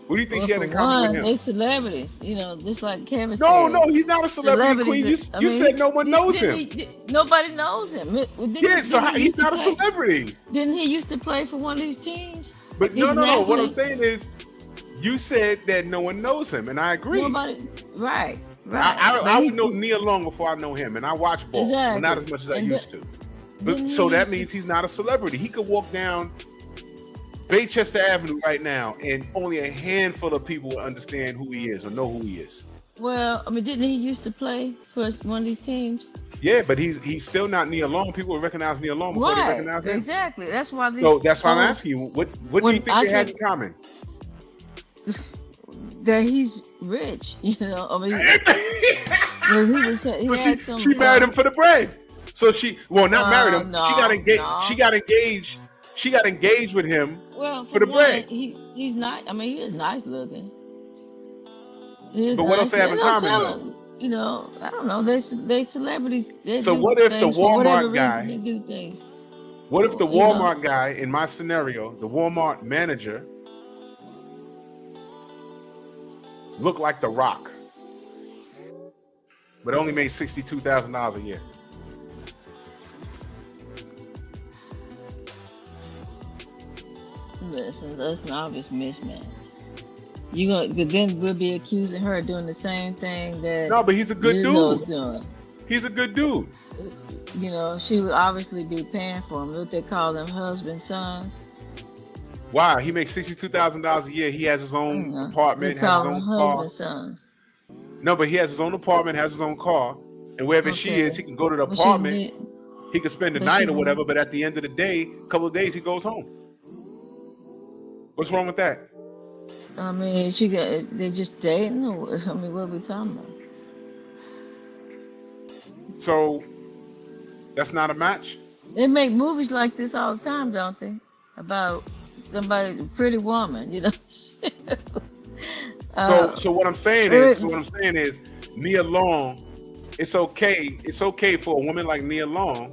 What do you think Well, she had for in common one, with him? they celebrities. You know, just like Kevin said. No, he's not a celebrity, Queen. You said no one knows him. Nobody knows him. He's not a celebrity. Didn't he used to play for one of these teams? But no. What I'm saying is, you said that no one knows him, and I agree. Nobody, right. I would know Nia Long before I know him, and I watch ball, exactly. but not as much as I used to. But so that means he's not a celebrity. He could walk down Baychester Avenue right now, and only a handful of people will understand who he is or know who he is. Well, I mean, didn't he used to play for one of these teams? Yeah, but he's still not Nia Long. People will recognize Nia Long before they recognize him. Exactly. That's why. So that's why I'm asking you. What do you think they had in common? That he's rich, you know. I mean, she married him for the bread. So not married him. No, she got engaged. No. She got engaged with him for the bread. He's not. I mean, he is nice looking. But what else they have in common though? You know, I don't know. They celebrities. So what if the Walmart guy? They do things. What if the Walmart guy in my scenario, the Walmart manager, looked like The Rock, but only made $62,000 a year? Listen, that's an obvious mismatch. Then we'll be accusing her of doing the same thing that. No, but he's a good Lizzo's dude. Doing. He's a good dude. You know, she would obviously be paying for him. What they call them, husband sons. Wow, he makes $62,000 a year. He has his own apartment, has his own car. Sons. No, but he has his own apartment, has his own car, and wherever she is, he can go to the apartment. He can spend the night or whatever. But at the end of the day, a couple of days, he goes home. What's wrong with that? I mean, they're just dating. Or, I mean, what are we talking about? So that's not a match. They make movies like this all the time, don't they? About somebody, a pretty woman, you know. So what I'm saying is, Nia Long. It's okay. It's okay for a woman like Nia Long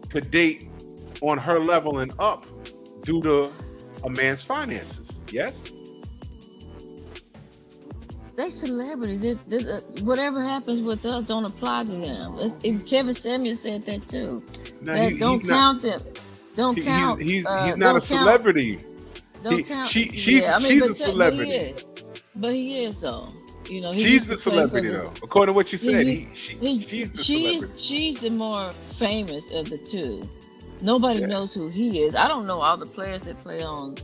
to date on her level and up due to a man's finances. Yes. They celebrities. Whatever happens with us don't apply to them. Kevin Samuel said that too. No, don't count them. Don't count. He's not a celebrity. Don't count. She's a celebrity. But he is though. You know, she's the celebrity though. According to what you said, she's the celebrity. She's the more famous of the two. Nobody knows who he is. I don't know all the players that play on,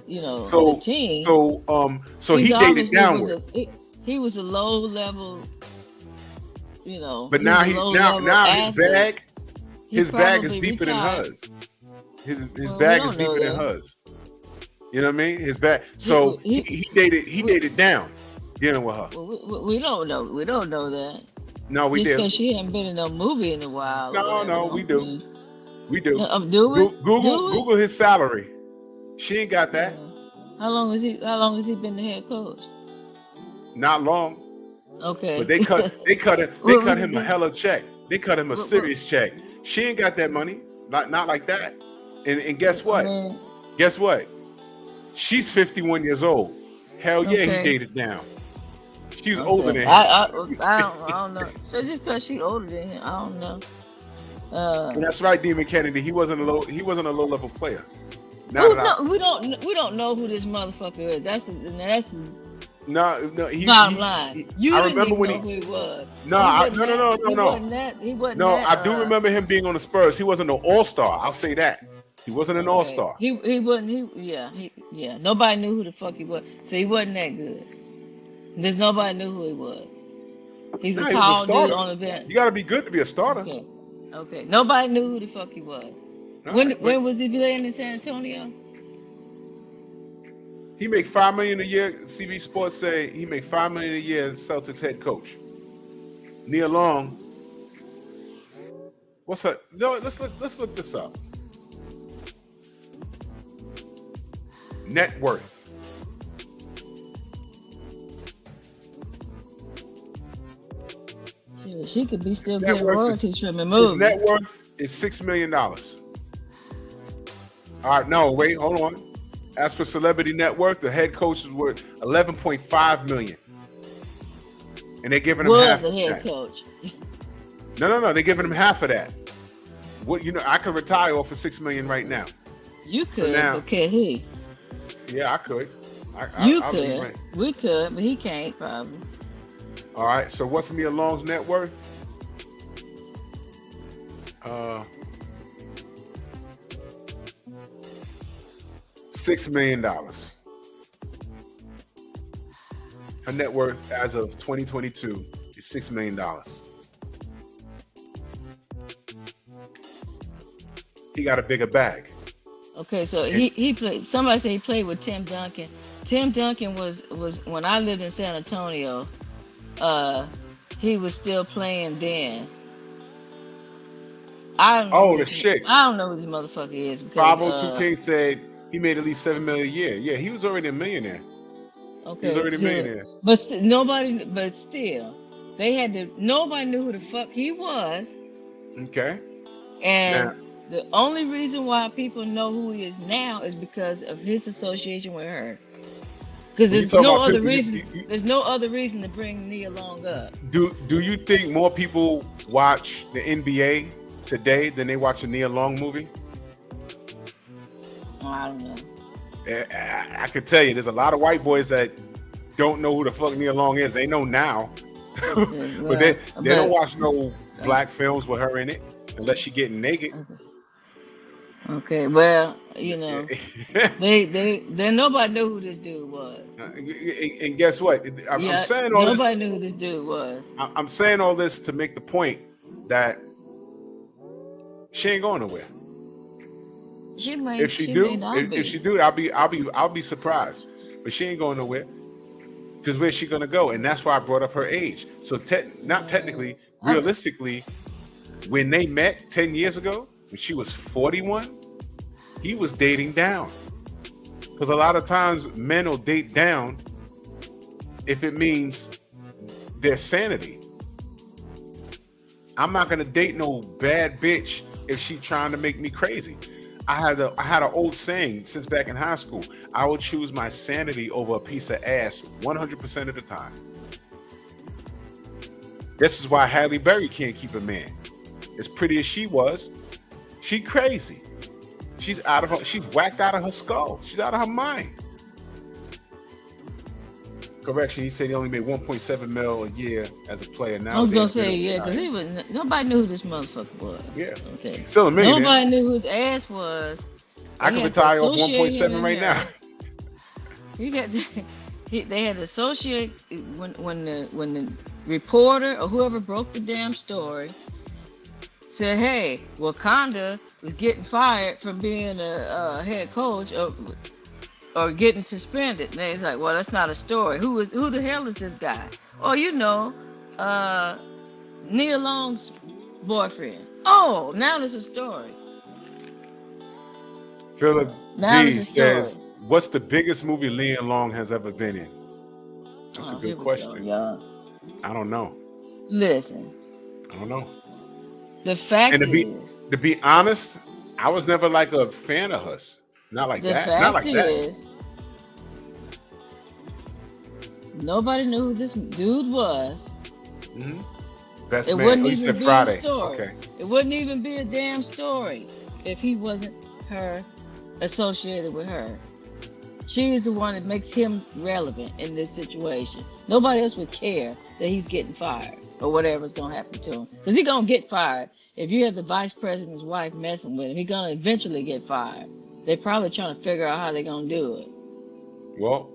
you know, the team. So he dated downward. He was a low level, you know. But now his bag is deeper than hers. His bag is deeper than hers. You know what I mean? His bag. So he dated down, dealing with her. Well, we don't know. We don't know that. No, we did. Because she hadn't been in no movie in a while. No, we do. We do. Do we? Google his salary. She ain't got that. How long has he been the head coach? Not long. Okay. But they cut him a hell of a check. They cut him a serious check. She ain't got that money. Not like that. And guess what? Guess what? She's 51 years old. Hell yeah, he dated down. She was older than him. I don't know. So just because she's older than him, I don't know. That's right, Demon Kennedy. He wasn't a low level player. We don't know who this motherfucker is. That's the bottom line. I remember when who he was. No. He wasn't no, that, I do remember him being on the Spurs. He wasn't an all-star. I'll say that. He wasn't an all-star. He wasn't. Nobody knew who the fuck he was. So he wasn't that good. There's nobody knew who he was. He's a tall dude on the bench. You got to be good to be a starter. Okay. Nobody knew who the fuck he was. When was he playing in San Antonio? He make $5 million a year. CB Sports say he make $5 million a year as Celtics head coach. Nia Long. What's her? No, let's look this up. Net worth. she could be still Net getting worth royalties from the His movie. net worth is $6 million. All right, no, wait, hold on. As for celebrity net worth, the head coach is worth $11.5 million, and they're giving him half Was a of head that. coach. No, they're giving him half of that. What I could retire off of $6 million right now. You could, now- but can he? Yeah, I could. You I'll could. leave right. We could, but he can't probably. All right. So what's Nia Long's net worth? $6 million. Her net worth as of 2022 is $6 million. He got a bigger bag. Okay, so he played. Somebody said he played with Tim Duncan. Tim Duncan was when I lived in San Antonio. He was still playing then. I don't know. Oh, who the this- shit. I don't know who this motherfucker is because 502K said he made at least $7 million a year. Yeah, he was already a millionaire. okay, He was already a so- millionaire. But nobody. But still, they had to. Nobody knew who the fuck he was, Okay. and Now- the only reason why people know who he is now is because of his association with her. Because When you there's talk no about other people, reason. you- There's no other reason to bring Nia Long up. Do you think more people watch the NBA today than they watch a Nia Long movie? Oh, I don't know. I could tell you, there's a lot of white boys that don't know who the fuck Nia Long is. They know now, but they don't watch no black films with her in it unless she getting naked. Okay, well, you know, they nobody knew who this dude was. And guess what? I'm saying all nobody this. knew who this dude was. I'm saying all this to make the point that she ain't going nowhere. She may. If she may do, not be. if she do, I'll be surprised. But she ain't going nowhere. Because where's she gonna go? And that's why I brought up her age. So not technically, realistically, when they met 10 years ago, when she was 41, he was dating down. Because a lot of times men will date down if it means their sanity. I'm not gonna date no bad bitch if she trying to make me crazy. I had an old saying since back in high school. I will choose my sanity over a piece of ass 100% of the time. This is why Halle Berry can't keep a man. As pretty as she was, she crazy. She's whacked out of her skull. She's out of her mind. Correction, he said he only made 1.7 mil a year as a player. Now I was gonna say because he was. Nobody knew who this motherfucker was. Yeah. Okay. Still a millionaire. Nobody knew who his ass was. I They can had to retire off associate 1.7 him right in now. there. They had to associate when the reporter or whoever broke the damn story said, "Hey, Wakanda was getting fired from being a head coach or getting suspended." And they's like, "Well, that's not a story. Who the hell is this guy?" "Oh, you know, Nia Long's boyfriend." "Oh, now there's a story." Philip Now D there's a story. says, "What's the biggest movie Nia Long has ever been in?" That's a Here good we question. go, y'all. I don't know. Listen, I don't know. the fact And is, to be honest, I was never like a fan of hers. Not like the that. fact Not like that. is, nobody knew who this dude was. Mhm. Best It man. wouldn't Oh, you even said be Friday. a story. Okay. It wouldn't even be a damn story if he wasn't her associated with her. She is the one that makes him relevant in this situation. Nobody else would care that he's getting fired or whatever's gonna happen to him. Because he's gonna get fired. If you have the vice president's wife messing with him, he's gonna eventually get fired. They're probably trying to figure out how they're gonna do it. Well,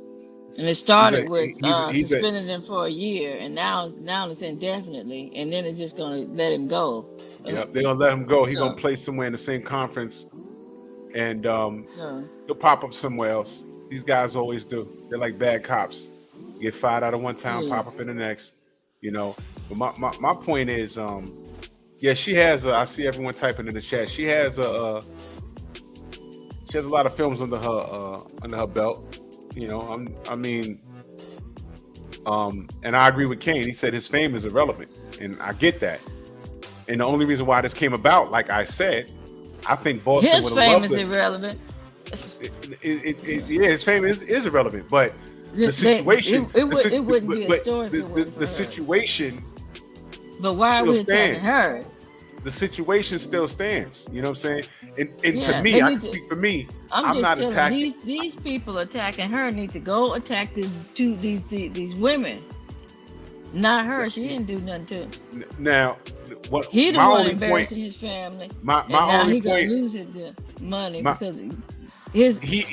And it started He's a- with he's a- suspending him for a year, and now it's indefinitely, and then it's just gonna let him go. yep, they're gonna let him go. He's So- gonna play somewhere in the same conference, and So he'll pop up somewhere else. These guys always do. They're like bad cops. Get fired out of one town, Yeah. pop up in the next. You know. But my point is, yeah, she has. I see everyone typing in the chat. She has a lot of films under her belt. You know, I mean, And I agree with Kane. He said his fame is irrelevant, and I get that. And the only reason why this came about, like I said, I think Boston His would have fame loved is it. irrelevant. Yeah, his fame is irrelevant, but the situation, it wouldn't be a story. The situation, but why are we attacking her? The situation still stands. You know what I'm saying? And Yeah, to me, I can speak for me. I'm not just attacking. These people attacking her need to go attack these women, not her. She didn't do nothing to him. Now, what He the my one only embarrassing point, his family. my And now only he gonna point, lose his money because his he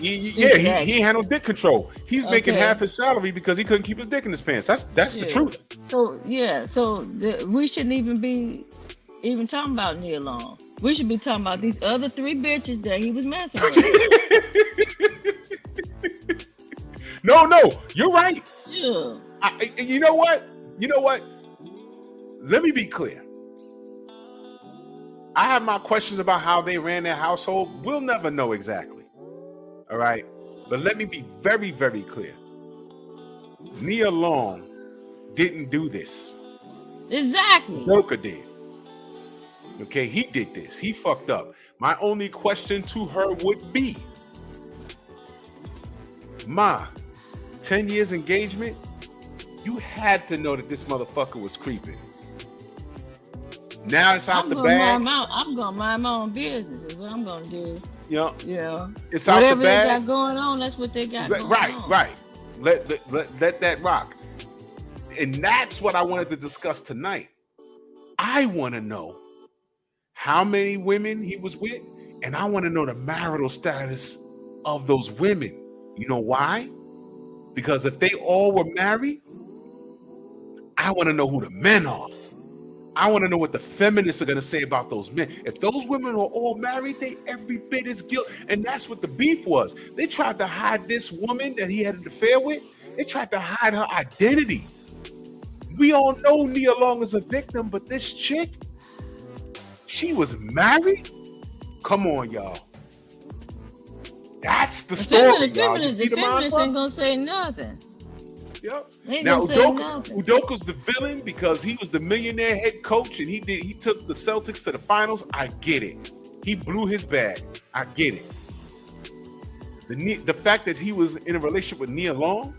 ain't had no dick control. He's making half his salary because he couldn't keep his dick in his pants. That's the truth. So we shouldn't even be talking about Neil Long. We should be talking about these other 3 bitches that he was messing with. No, you're right. Sure. You know what? Let me be clear. I have my questions about how they ran their household. We'll never know exactly. All right. But let me be very, very clear. Nia Long didn't do this. Exactly. Udoka did. Okay, he did this. He fucked up. My only question to her would be, Ma, 10 years engagement, you had to know that this motherfucker was creeping. Now it's out the bag. I'm gonna mind my own business. Is what I'm gonna do. You know, it's out whatever the bag. they got going on, that's what they got going on. Right. Let that rock. And that's what I wanted to discuss tonight. I want to know how many women he was with, and I want to know the marital status of those women. You know why? Because if they all were married, I want to know who the men are. I want to know what the feminists are going to say about those men. If those women are all married, they every bit as guilty. And that's what the beef was. They tried to hide this woman that he had an affair with. They tried to hide her identity. We all know Nia Long is a victim, but this chick, she was married? Come on, y'all. That's the story, y'all. You see the the feminists ain't going to say nothing. Yep. They Now nothing. Udoka's the villain because he was the millionaire head coach and he took the Celtics to the finals. I get it. He blew his bag. I get it. The fact that he was in a relationship with Nia Long,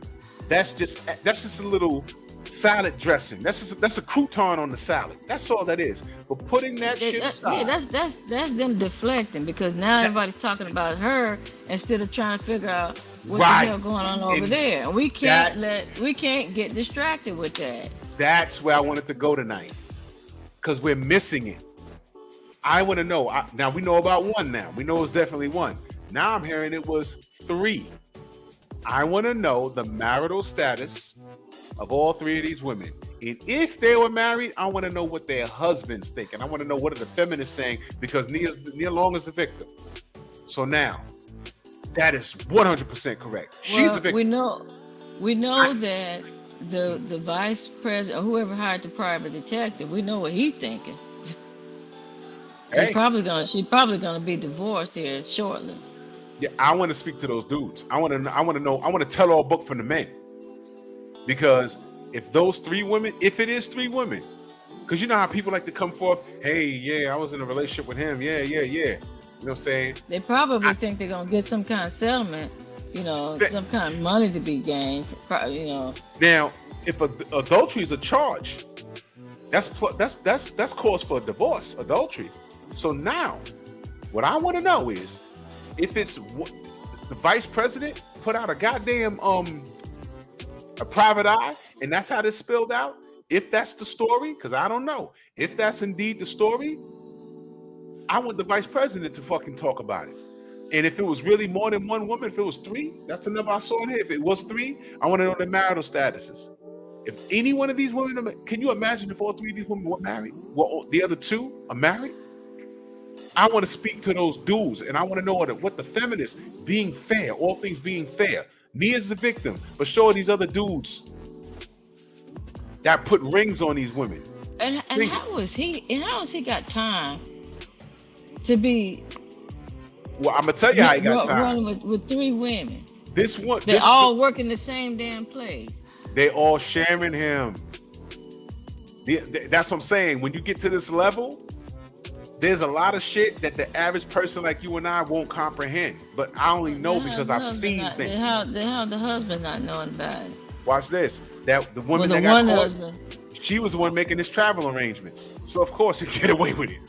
that's just a little salad dressing. That's a crouton on the salad. That's all that is. But putting that shit aside, that's them deflecting because now everybody's talking about her instead of trying to figure out what the hell going on over there. And we can't get distracted with that. That's where I wanted to go tonight because we're missing it. I want to know. Now we know about one. Now we know it's definitely one. Now I'm hearing it was 3. I want to know the marital status of all 3 of these women. And if they were married, I want to know what their husbands think. And I want to know what are the feminists saying because Nia Long is the victim. So now, that is 100% correct. She's the victim. We know that the vice president or whoever hired the private detective, we know what he's thinking. Hey. She's probably gonna be divorced here shortly. Yeah, I want to speak to those dudes. I want to tell all book from the men. Because if those 3 women, if it is 3 women, because you know how people like to come forth, hey, yeah, I was in a relationship with him. Yeah. You know what I'm saying? They probably think they're going to get some kind of settlement, some kind of money to be gained, Now, if adultery is a charge, that's cause for a divorce, adultery. So now, what I want to know is, if it's the vice president put out a goddamn a private eye, and that's how this spilled out. If that's the story, because I don't know. If that's indeed the story, I want the vice president to fucking talk about it. And if it was really more than one woman, if it was 3, that's the number I saw in here. If it was 3, I want to know their marital statuses. If any one of these women, can you imagine if all 3 of these women were married? Well, the other 2 are married? I want to speak to those dudes, and I want to know what the feminists being fair, all things being fair. Nia's the victim, but show these other dudes that put rings on these women. And how has he got time to be? Well, I'm gonna tell you how he got time. Running with 3 women. They're all working the same damn place. They all sharing him. That's what I'm saying. When you get to this level, there's a lot of shit that the average person like you and I won't comprehend. But I only know because I've seen things. The husband not knowing about it. Watch this. That the woman Well, that got one caught, husband. she was the one making his travel arrangements. So of course he get away with it.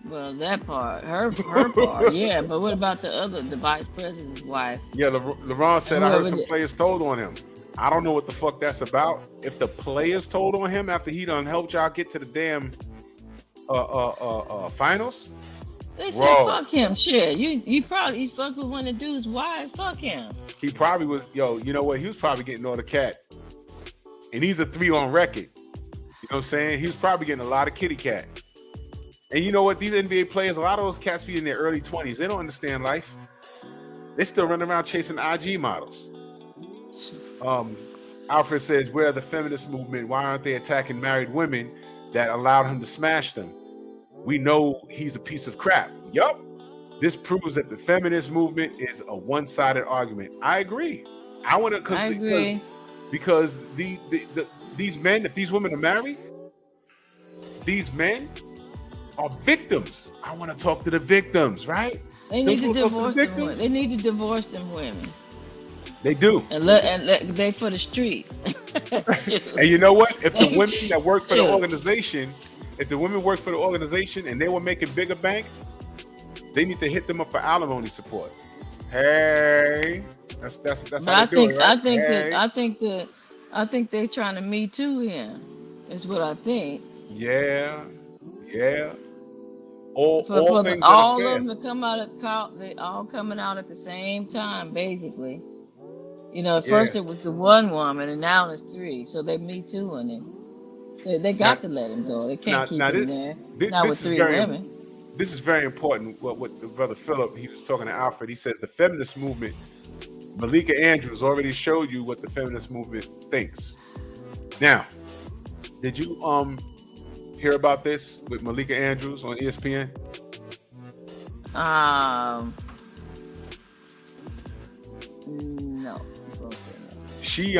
Well, that part, her part, yeah. But what about the vice president's wife? Yeah, LeBron said, I heard some players told on him. I don't know what the fuck that's about. If the players told on him after he done helped y'all get to the damn finals, they said fuck him. Shit, you probably fucked with one of the dude's wife. Fuck him. He probably was. Yo, you know what? He was probably getting all the cat, and he's a 3 on record. You know what I'm saying? He was probably getting a lot of kitty cat. And you know what? These NBA players, a lot of those cats be in their early 20s. They don't understand life. They still running around chasing IG models. Alfred says, where the feminist movement? Why aren't they attacking married women that allowed him to smash them? We know he's a piece of crap. Yup. This proves that the feminist movement is a one-sided argument. I agree. Because these men, if these women are married, these men are victims. I want to talk to the victims, right? They need to divorce them. They need to divorce them women. They do. And let they for the streets. And you know what? If the women that work for the organization, and they were making bigger bank, they need to hit them up for alimony support. Hey, that's how they do it, right? I think they're trying to Me Too him. Is what I think. Yeah. All things all of them to come out they all coming out at the same time, basically. You know, at first it was the one woman, and now it's 3. So they Me Tooing him. So they got to let him go. They can't keep him there. Not with 3 women. This is very important. What the brother Philip, he was talking to Alfred. He says the feminist movement. Malika Andrews already showed you what the feminist movement thinks. Now, did you hear about this with Malika Andrews on ESPN? No. She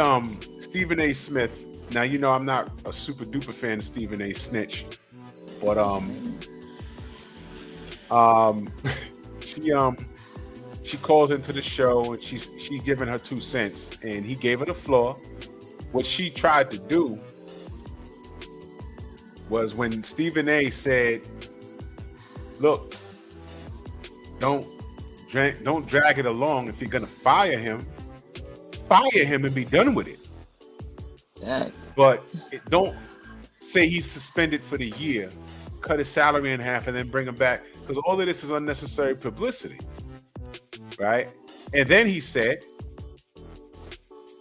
Stephen A. Smith. Now you know I'm not a super duper fan of Stephen A. Snitch, but she calls into the show and she's giving her 2 cents, and he gave her the floor. What she tried to do was when Stephen A. said, "Look, don't drag it along. If you're gonna fire him and be done with it. But don't say he's suspended for the year, cut his salary in half, and then bring him back, because all of this is unnecessary publicity, right?" And then he said,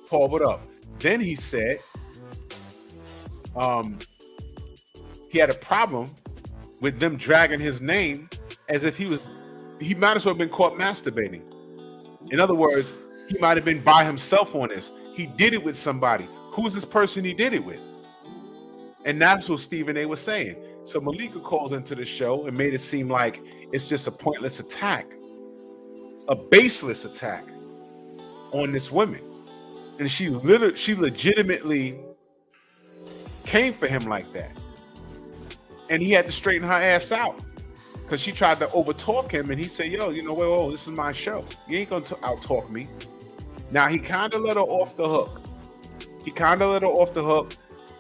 "Paul, what up?" Then he said, he had a problem with them dragging his name as if he might as well have been caught masturbating. In other words, he might have been by himself on this. He did it with somebody. Who's this person he did it with? And that's what Stephen A. was saying. So Malika calls into the show and made it seem like it's just a pointless attack, a baseless attack on this woman. And she legitimately came for him like that. And he had to straighten her ass out, because she tried to overtalk him, and he said, "Yo, you know, well, this is my show. You ain't gonna outtalk me." Now he kind of let her off the hook.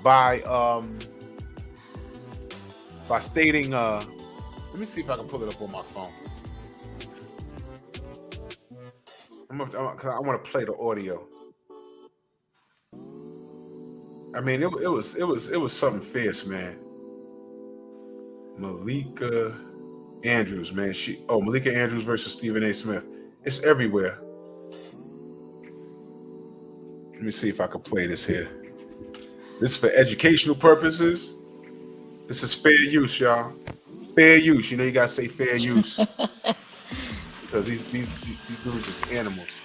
By stating, let me see if I can pull it up on my phone. Cause I want to play the audio. I mean, it was something fierce, man. Malika Andrews, man. Malika Andrews versus Stephen A. Smith. It's everywhere. Let me see if I can play this here. This is for educational purposes. This is fair use, y'all. Fair use. You know you gotta say fair use. Because these dudes is animals.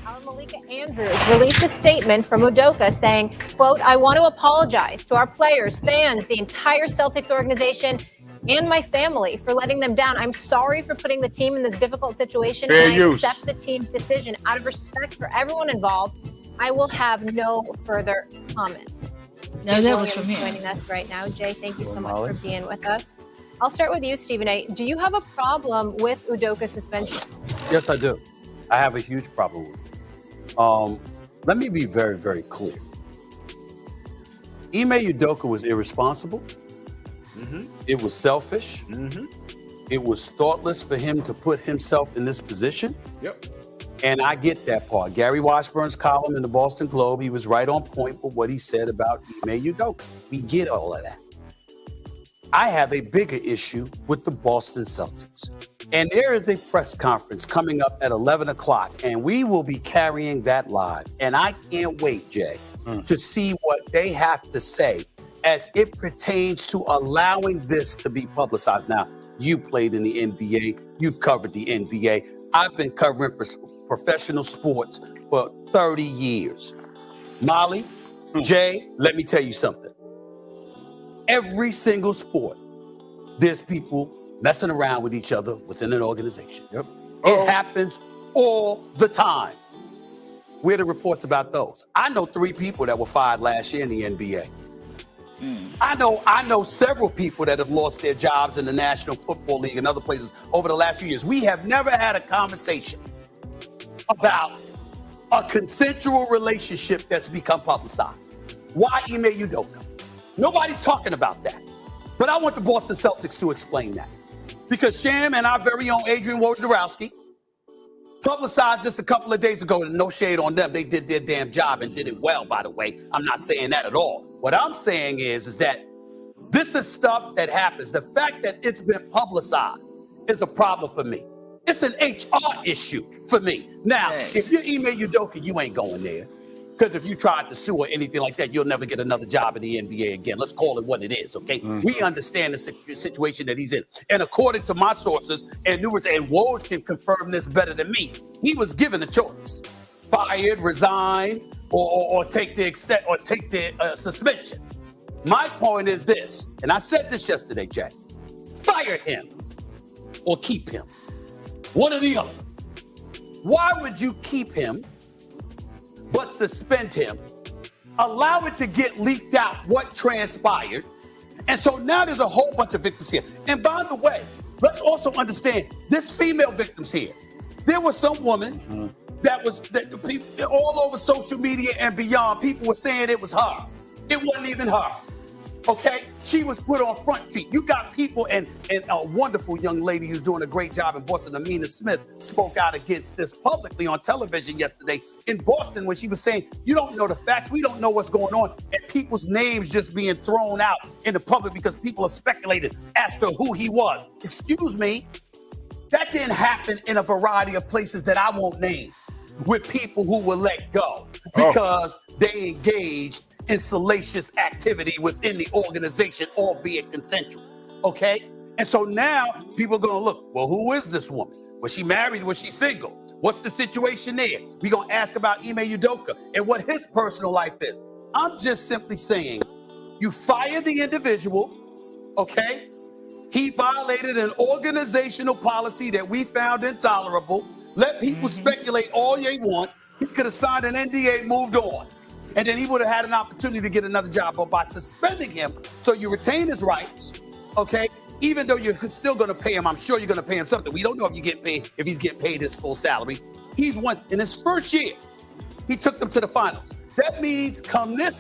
Our Malika Andrews released a statement from Udoka saying, quote, "I want to apologize to our players, fans, the entire Celtics organization, and my family for letting them down. I'm sorry for putting the team in this difficult situation, and I accept the team's decision out of respect for everyone involved I will have no further comment. No, that was from him. Joining us right now. Jay, thank you so much Molly. for being with us. I'll start with you, Stephen A. Do you have a problem with Udoka suspension? Yes, I do. I have a huge problem with it. Let me be very, very clear. Ime Udoka was irresponsible. Mm-hmm. It was selfish. Mm-hmm. It was thoughtless for him to put himself in this position. Yep. And I get that part. Gary Washburn's column in the Boston Globe, he was right on point with what he said about Ime Udoka. We get all of that. I have a bigger issue with the Boston Celtics. And there is a press conference coming up at 11 o'clock, and we will be carrying that live. And I can't wait, Jay, to see what they have to say as it pertains to allowing this to be publicized. Now, you played in the NBA. You've covered the NBA. I've been covering for professional sports for 30 years. Molly, Jay, let me tell you something. Every single sport, there's people messing around with each other within an organization. Yep. It happens all the time. Where are the reports about those? I know 3 people that were fired last year in the NBA. I know several people that have lost their jobs in the National Football League and other places over the last few years. We have never had a conversation about a consensual relationship that's become publicized. Why Ime Udoka? Nobody's talking about that. But I want the Boston Celtics to explain that. Because Sham and our very own Adrian Wojnarowski publicized this a couple of days ago, and no shade on them. They did their damn job and did it well, by the way. I'm not saying that at all. What I'm saying is that this is stuff that happens. The fact that it's been publicized is a problem for me. It's an HR issue for me. Now, if you're Ime Udoka, you ain't going there. Because if you tried to sue or anything like that, you'll never get another job in the NBA again. Let's call it what it is, okay? We understand the situation that he's in. And according to my sources, and Woj can confirm this better than me, he was given a choice. Fired, resign, or take the suspension. My point is this, and I said this yesterday, Jay. Fire him or keep him. One or the other. Why would you keep him but suspend him, allow it to get leaked out what transpired, and so now there's a whole bunch of victims here. And by the way, let's also understand, there's female victims here. There was some woman that people, all over social media and beyond, people were saying it was her. It wasn't even her. Okay, she was put on Front Street. You got people, and a wonderful young lady who's doing a great job in Boston, Amina Smith, spoke out against this publicly on television yesterday in Boston when she was saying, you don't know the facts, we don't know what's going on, and people's names just being thrown out in the public because people are speculating as to who he was. Excuse me, that didn't happen in a variety of places that I won't name with people who were let go because they engaged in salacious activity within the organization, albeit consensual, okay? And so now people are going to look, well, who is this woman? Was she married? Was she single? What's the situation there? We're going to ask about Ime Udoka and what his personal life is. I'm just simply saying, you fire the individual, okay? He violated an organizational policy that we found intolerable. Let people speculate all they want. He could have signed an NDA, moved on. And then he would have had an opportunity to get another job. But by suspending him, so you retain his rights, okay? Even though you're still going to pay him, I'm sure you're going to pay him something. We don't know if he's getting paid his full salary. He's won in his first year. He took them to the finals. That means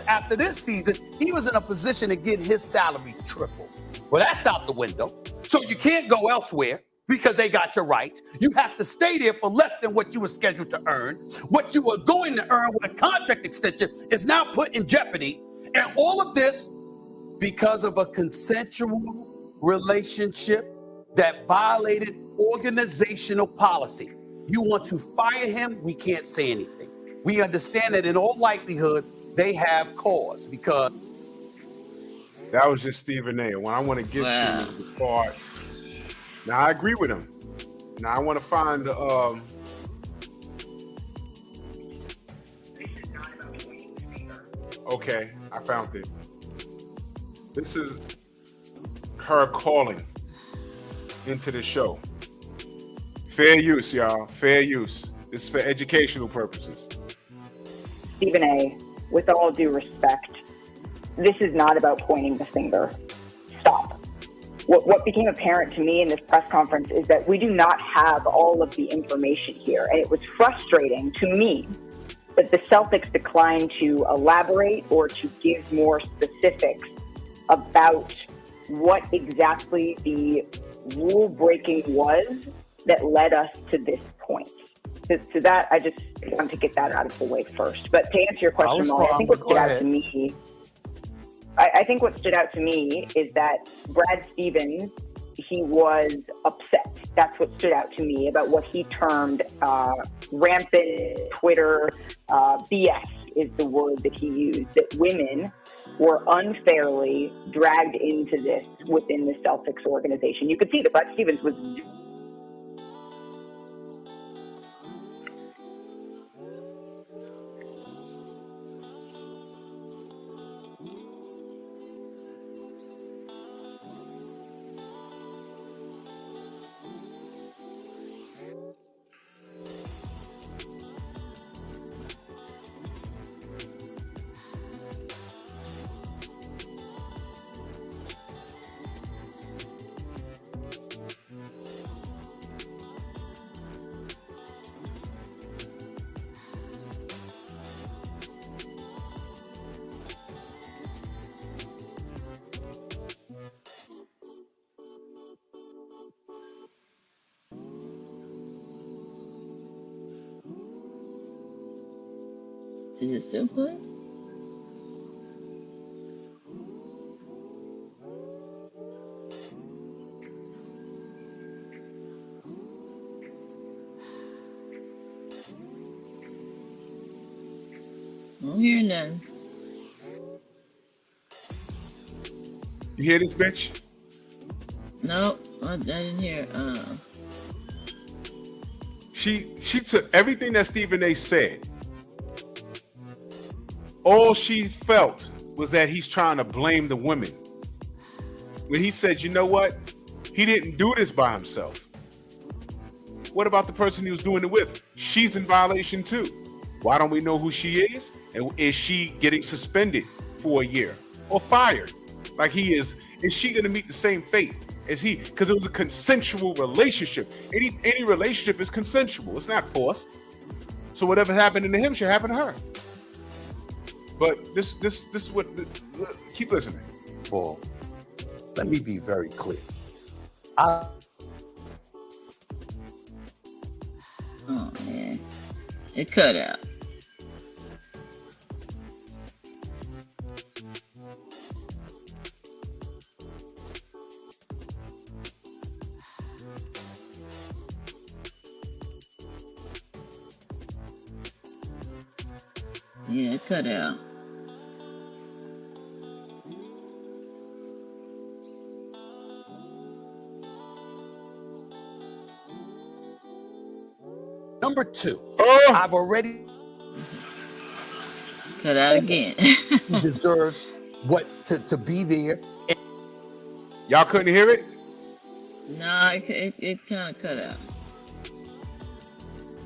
after this season, he was in a position to get his salary tripled. Well, that's out the window. So you can't go elsewhere because they got your rights. You have to stay there for less than what you were scheduled to earn. What you were going to earn with a contract extension is now put in jeopardy. And all of this because of a consensual relationship that violated organizational policy. You want to fire him, we can't say anything. We understand that in all likelihood, they have cause because... That was just Stephen A. What I want to get to is the part. Now, I agree with him. Now, I want to find the... Okay, I found it. This is her calling into the show. Fair use, y'all. Fair use. This is for educational purposes. Stephen A., with all due respect, this is not about pointing the finger. Stop. What became apparent to me in this press conference is that we do not have all of the information here. And it was frustrating to me that the Celtics declined to elaborate or to give more specifics about what exactly the rule breaking was that led us to this point. So that, I just want to get that out of the way first. But to answer your question, Molly, I think what stood out to me, I think what stood out to me is that Brad Stevens, he was upset. That's what stood out to me about what he termed rampant Twitter BS is the word that he used, that women were unfairly dragged into this within the Celtics organization. You could see that Brad Stevens was... Is it still playing? I don't hear nothing. You hear this bitch? No, I didn't hear. She took everything that Stephen A. said. All she felt was that he's trying to blame the women. When he said, you know what? He didn't do this by himself. What about the person he was doing it with? She's in violation too. Why don't we know who she is? And is she getting suspended for a year or fired like he is? Is she going to meet the same fate as he? Because it was a consensual relationship. Any relationship is consensual. It's not forced. So whatever happened to him should happen to her. But this is what. Keep listening. Paul, let me be very clear. Oh man, it cut out. Yeah, it cut out. Number two, Oh! I've already Cut out again. he deserves to be there. Y'all couldn't hear it? No, it kind of cut out.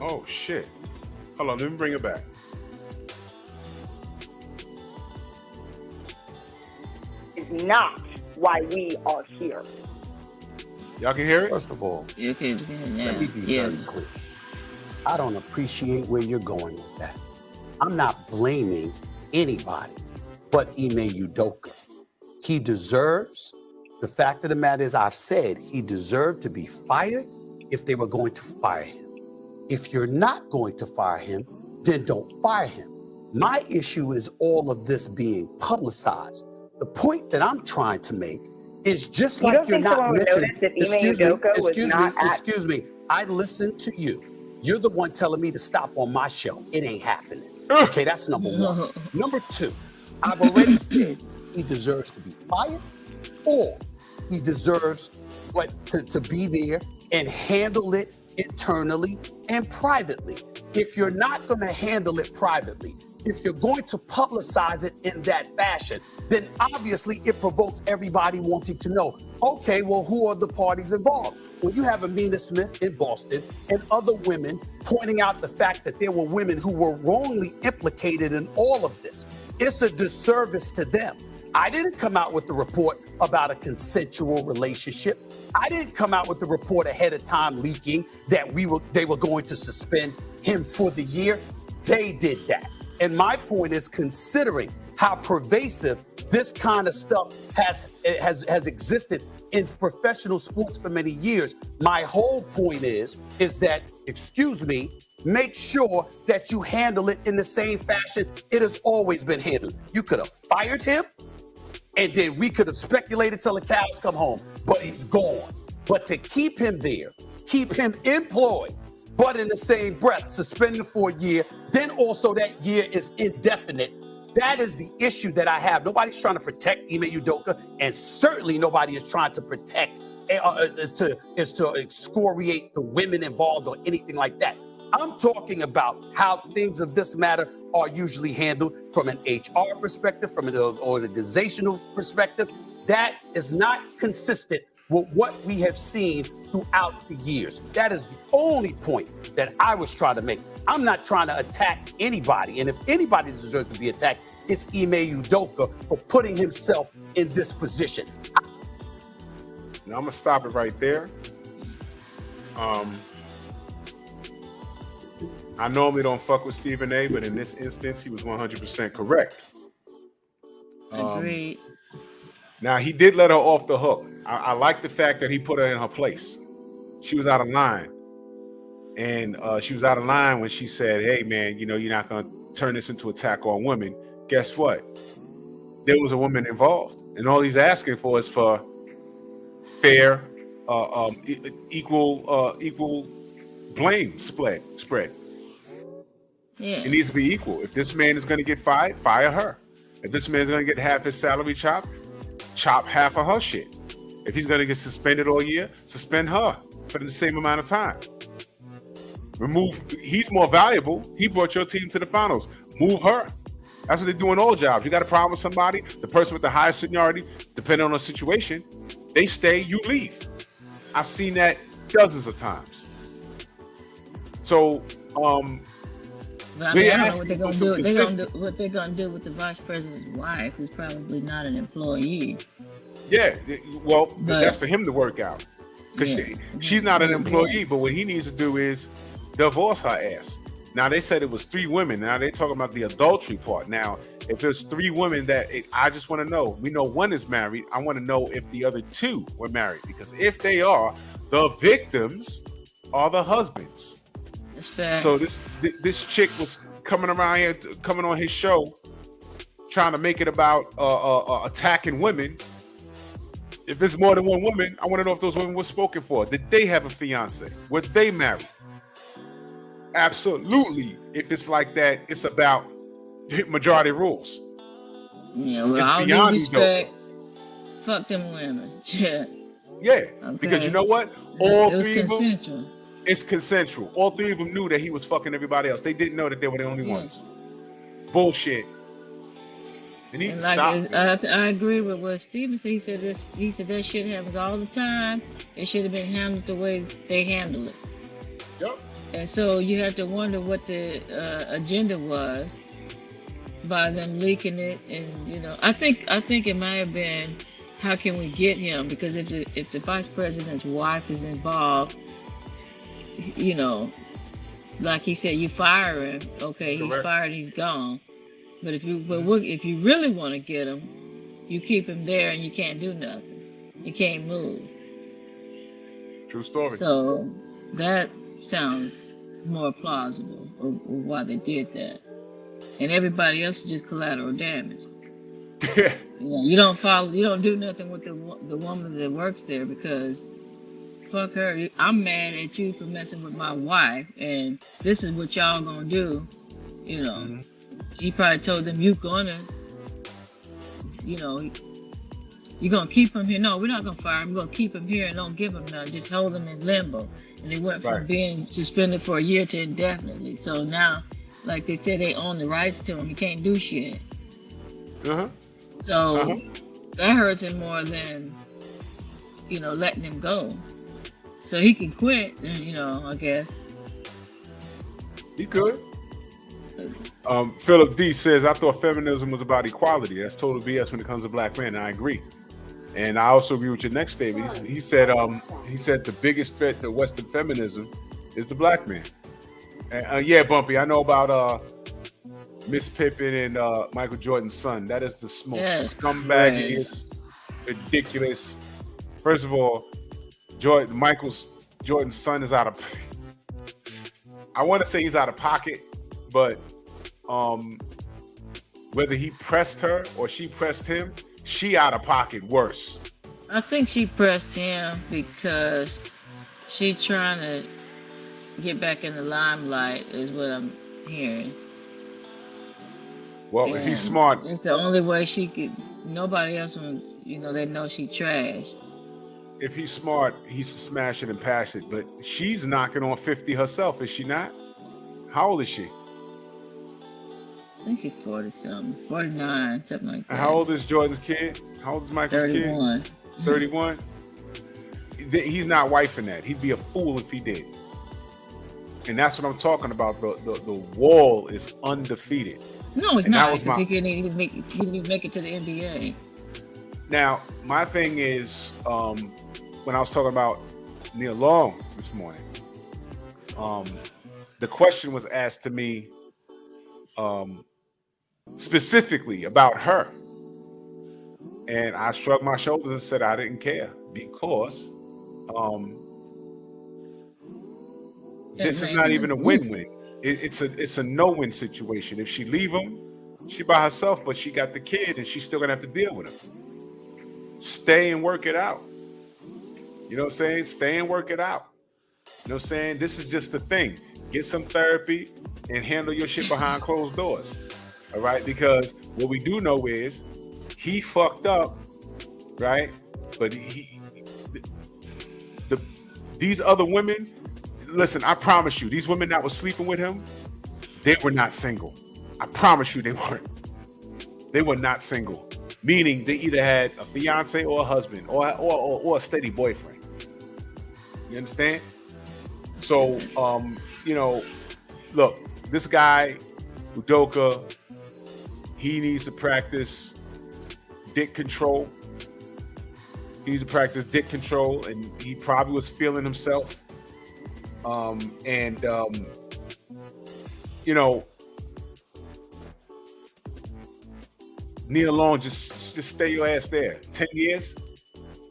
Oh shit! Hold on, let me bring it back. is not why we are here. Y'all can hear it? First of all, You okay? let me be very clear. I don't appreciate where you're going with that. I'm not blaming anybody but Ime Udoka. He deserves, the fact of the matter is, I've said he deserved to be fired if they were going to fire him. If you're not going to fire him, then don't fire him. My issue is all of this being publicized. The point that I'm trying to make is just You like don't you're think not someone would mentioning. notice if Ime Udoka was not at... Excuse me. I listened to you. You're the one telling me to stop on my show. It ain't happening. Okay, that's number one. Number two, I've already said he deserves to be fired, or he deserves to be there and handle it internally and privately. if you're not going to handle it privately, if you're going to publicize it in that fashion, then obviously it provokes everybody wanting to know, okay, well, who are the parties involved? Well, you have Amina Smith in Boston and other women pointing out the fact that there were women who were wrongly implicated in all of this. It's a disservice to them. I didn't come out with the report about a consensual relationship. I didn't come out with the report ahead of time leaking that they were going to suspend him for the year. They did that. And my point is, considering how pervasive this kind of stuff has existed in professional sports for many years, my whole point is that, excuse me, make sure that you handle it in the same fashion it has always been handled. You could have fired him, and then we could have speculated till the cows come home, but he's gone. But to keep him there, keep him employed, but in the same breath, suspend him for a year, then also that year is indefinite. That is the issue that I have. Nobody's trying to protect Ime Udoka, and certainly nobody is trying to protect, is to excoriate the women involved or anything like that. I'm talking about how things of this matter are usually handled from an HR perspective, from an organizational perspective. That is not consistent with what we have seen throughout the years. That is the only point that I was trying to make. I'm not trying to attack anybody. And if anybody deserves to be attacked, it's Ime Udoka for putting himself in this position. Now I'm gonna stop it right there. I normally don't fuck with Stephen A, but in this instance, he was 100% correct. Agreed. Now, he did let her off the hook. I like the fact that he put her in her place. She was out of line. And she was out of line when she said, hey, man, you're not going to turn this into attack on women. Guess what? There was a woman involved. And all he's asking for is for fair, equal blame spread. Yeah. It needs to be equal. If this man is going to get fired, fire her. If this man is going to get half his salary chopped, chop half of her shit. If he's going to get suspended all year, suspend her for the same amount of time. He's more valuable. He brought your team to the finals. Move her. That's what they do in all jobs. You got a problem with somebody, the person with the highest seniority, depending on the situation, they stay, you leave. I've seen that dozens of times. So, but I mean, I don't know what they're gonna do. What they're gonna do with the vice president's wife, who's probably not an employee. Yeah, well, that's for him to work out, because she's not an employee. But what he needs to do is divorce her ass. Now they said it was 3 women. Now they're talking about the adultery part. Now, if there's 3 women I just want to know. We know one is married. I want to know if the other 2 were married, because if they are, the victims are the husbands. That's fair. So this chick was coming around here, coming on his show, trying to make it about attacking women. If it's more than one woman, I want to know if those women were spoken for. Did they have a fiance? Were they married? Absolutely. If it's like that, it's about majority rules. Yeah, well, all due respect, fuck them women. Yeah. Yeah, okay. Because you know what? All it was 3 consensual. of them, it's consensual. All 3 of them knew that he was fucking everybody else. They didn't know that they were the only ones. Bullshit. They need to stop. I agree with what Steven said. He said that shit happens all the time. It should have been handled the way they handle it. Yep. And so you have to wonder what the agenda was by them leaking it. And I think it might have been, how can we get him? Because if the vice president's wife is involved, like he said, you fire him. Okay, correct. He's fired. He's gone. But if you really want to get him, you keep him there, and you can't do nothing. You can't move. True story. So that sounds more plausible of why they did that. And everybody else is just collateral damage. You don't do nothing with the woman that works there, because fuck her. I'm mad at you for messing with my wife, and this is what y'all gonna do. Mm-hmm. He probably told them, you're gonna keep him here. No, we're not gonna fire him. We're gonna keep him here and don't give him none. Just hold him in limbo. and they went from Right. being suspended for a year to indefinitely. So now, like they said, they own the rights to him. He can't do shit. Uh-huh. So Uh-huh. that hurts him more than, letting him go. So he can quit, I guess. He could. Philip D says, I thought feminism was about equality. That's total BS when it comes to black men. And I agree. And I also agree with your next statement. He said the biggest threat to Western feminism is the black man. And, yeah, Bumpy, I know about Miss Pippen and Michael Jordan's son. That is the most scumbaggiest, ridiculous. First of all, Jordan's son is out of. I want to say he's out of pocket, but whether he pressed her or she pressed him, she out of pocket worse. I think she pressed him because she trying to get back in the limelight, is what I'm hearing. Well, if he's smart, it's the only way she could. Nobody else will, they know she trash. If he's smart, he's smashing and pass it. But she's knocking on 50 herself, is she not? How old is she? I think she's 40-something, 49, something like that. And how old is Jordan's kid? How old is Michael's 31. kid? 31. He's not wifing that. He'd be a fool if he did. And that's what I'm talking about. The wall is undefeated. No, it's not, because he couldn't even make it to the NBA. Now, my thing is, when I was talking about Nia Long this morning, the question was asked to me specifically about her. And I shrugged my shoulders and said I didn't care because this is not even a win-win. It's a no-win situation. If she leave him, she by herself, but she got the kid and she's still gonna have to deal with him. Stay and work it out. You know what I'm saying? Stay and work it out. You know what I'm saying? This is just the thing. Get some therapy and handle your shit behind closed doors. All right? Because what we do know is he fucked up, right? But these other women, listen, I promise you, these women that were sleeping with him, they were not single. I promise you they weren't. They were not single. Meaning they either had a fiance or a husband or a steady boyfriend. You understand? So, look, this guy, Udoka, he needs to practice dick control. He needs to practice dick control, and he probably was feeling himself. Nia Long, just stay your ass there. 10 years,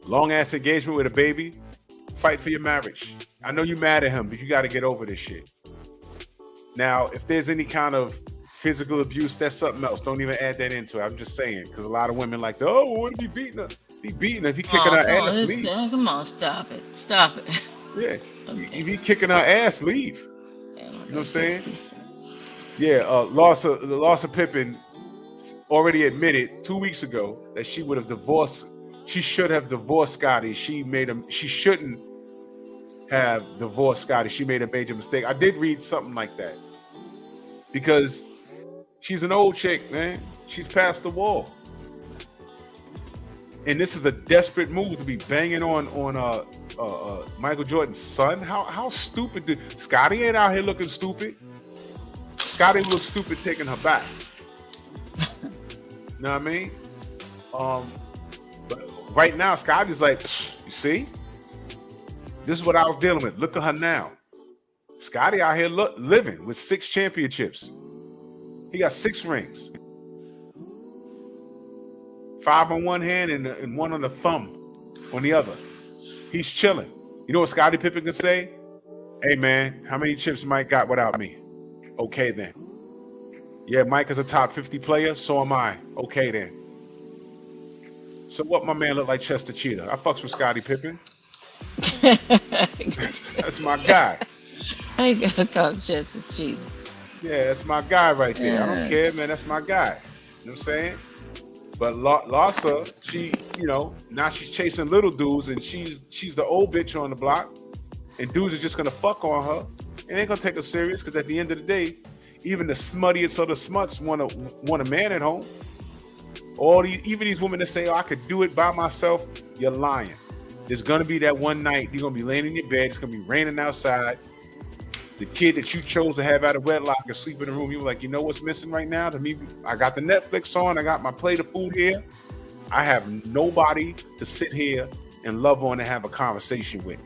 long ass engagement with a baby. Fight for your marriage. I know you're mad at him, but you got to get over this shit. Now, if there's any kind of physical abuse, that's something else. Don't even add that into it. I'm just saying, because a lot of women like, oh, what if he beating her? He beating her. If he kicking her ass, leave. Come on, stop it. Stop it. Yeah. Okay. If he kicking her ass, leave. You know what I'm saying? Yeah. Larsa Pippen already admitted 2 weeks ago that she would have divorced. She should have divorced Scotty. She shouldn't have divorced Scotty. She made a major mistake. I did read something like that because she's an old chick, man. She's past the wall, and this is a desperate move to be banging on Michael Jordan's son. How stupid? Scotty ain't out here looking stupid. Scotty looks stupid taking her back. You know what I mean? But right now, Scotty's like, you see? This is what I was dealing with. Look at her now. Scotty out here living with 6 championships. He got 6 rings. 5 on one hand and 1 on the thumb on the other. He's chilling. You know what Scottie Pippen can say? Hey, man, how many chips Mike got without me? Okay, then. Yeah, Mike is a top 50 player. So am I. Okay, then. So what my man look like Chester Cheetah? I fucks with Scottie Pippen. That's my guy. I ain't gonna call Chester Cheetah. Yeah, that's my guy right there. Yeah. I don't care, man. That's my guy. You know what I'm saying? But Larsa, she, now she's chasing little dudes, and she's the old bitch on the block. and dudes are just gonna fuck on her, and they're gonna take her serious because at the end of the day, even the smuttiest of the smuts want a man at home. Even these women that say, "Oh, I could do it by myself," you're lying. There's gonna be that one night you're gonna be laying in your bed. It's gonna be raining outside. The kid that you chose to have out of wedlock is sleep in the room. You were like, you know what's missing right now? To me, I got the Netflix on. I got my plate of food here. I have nobody to sit here and love on and have a conversation with.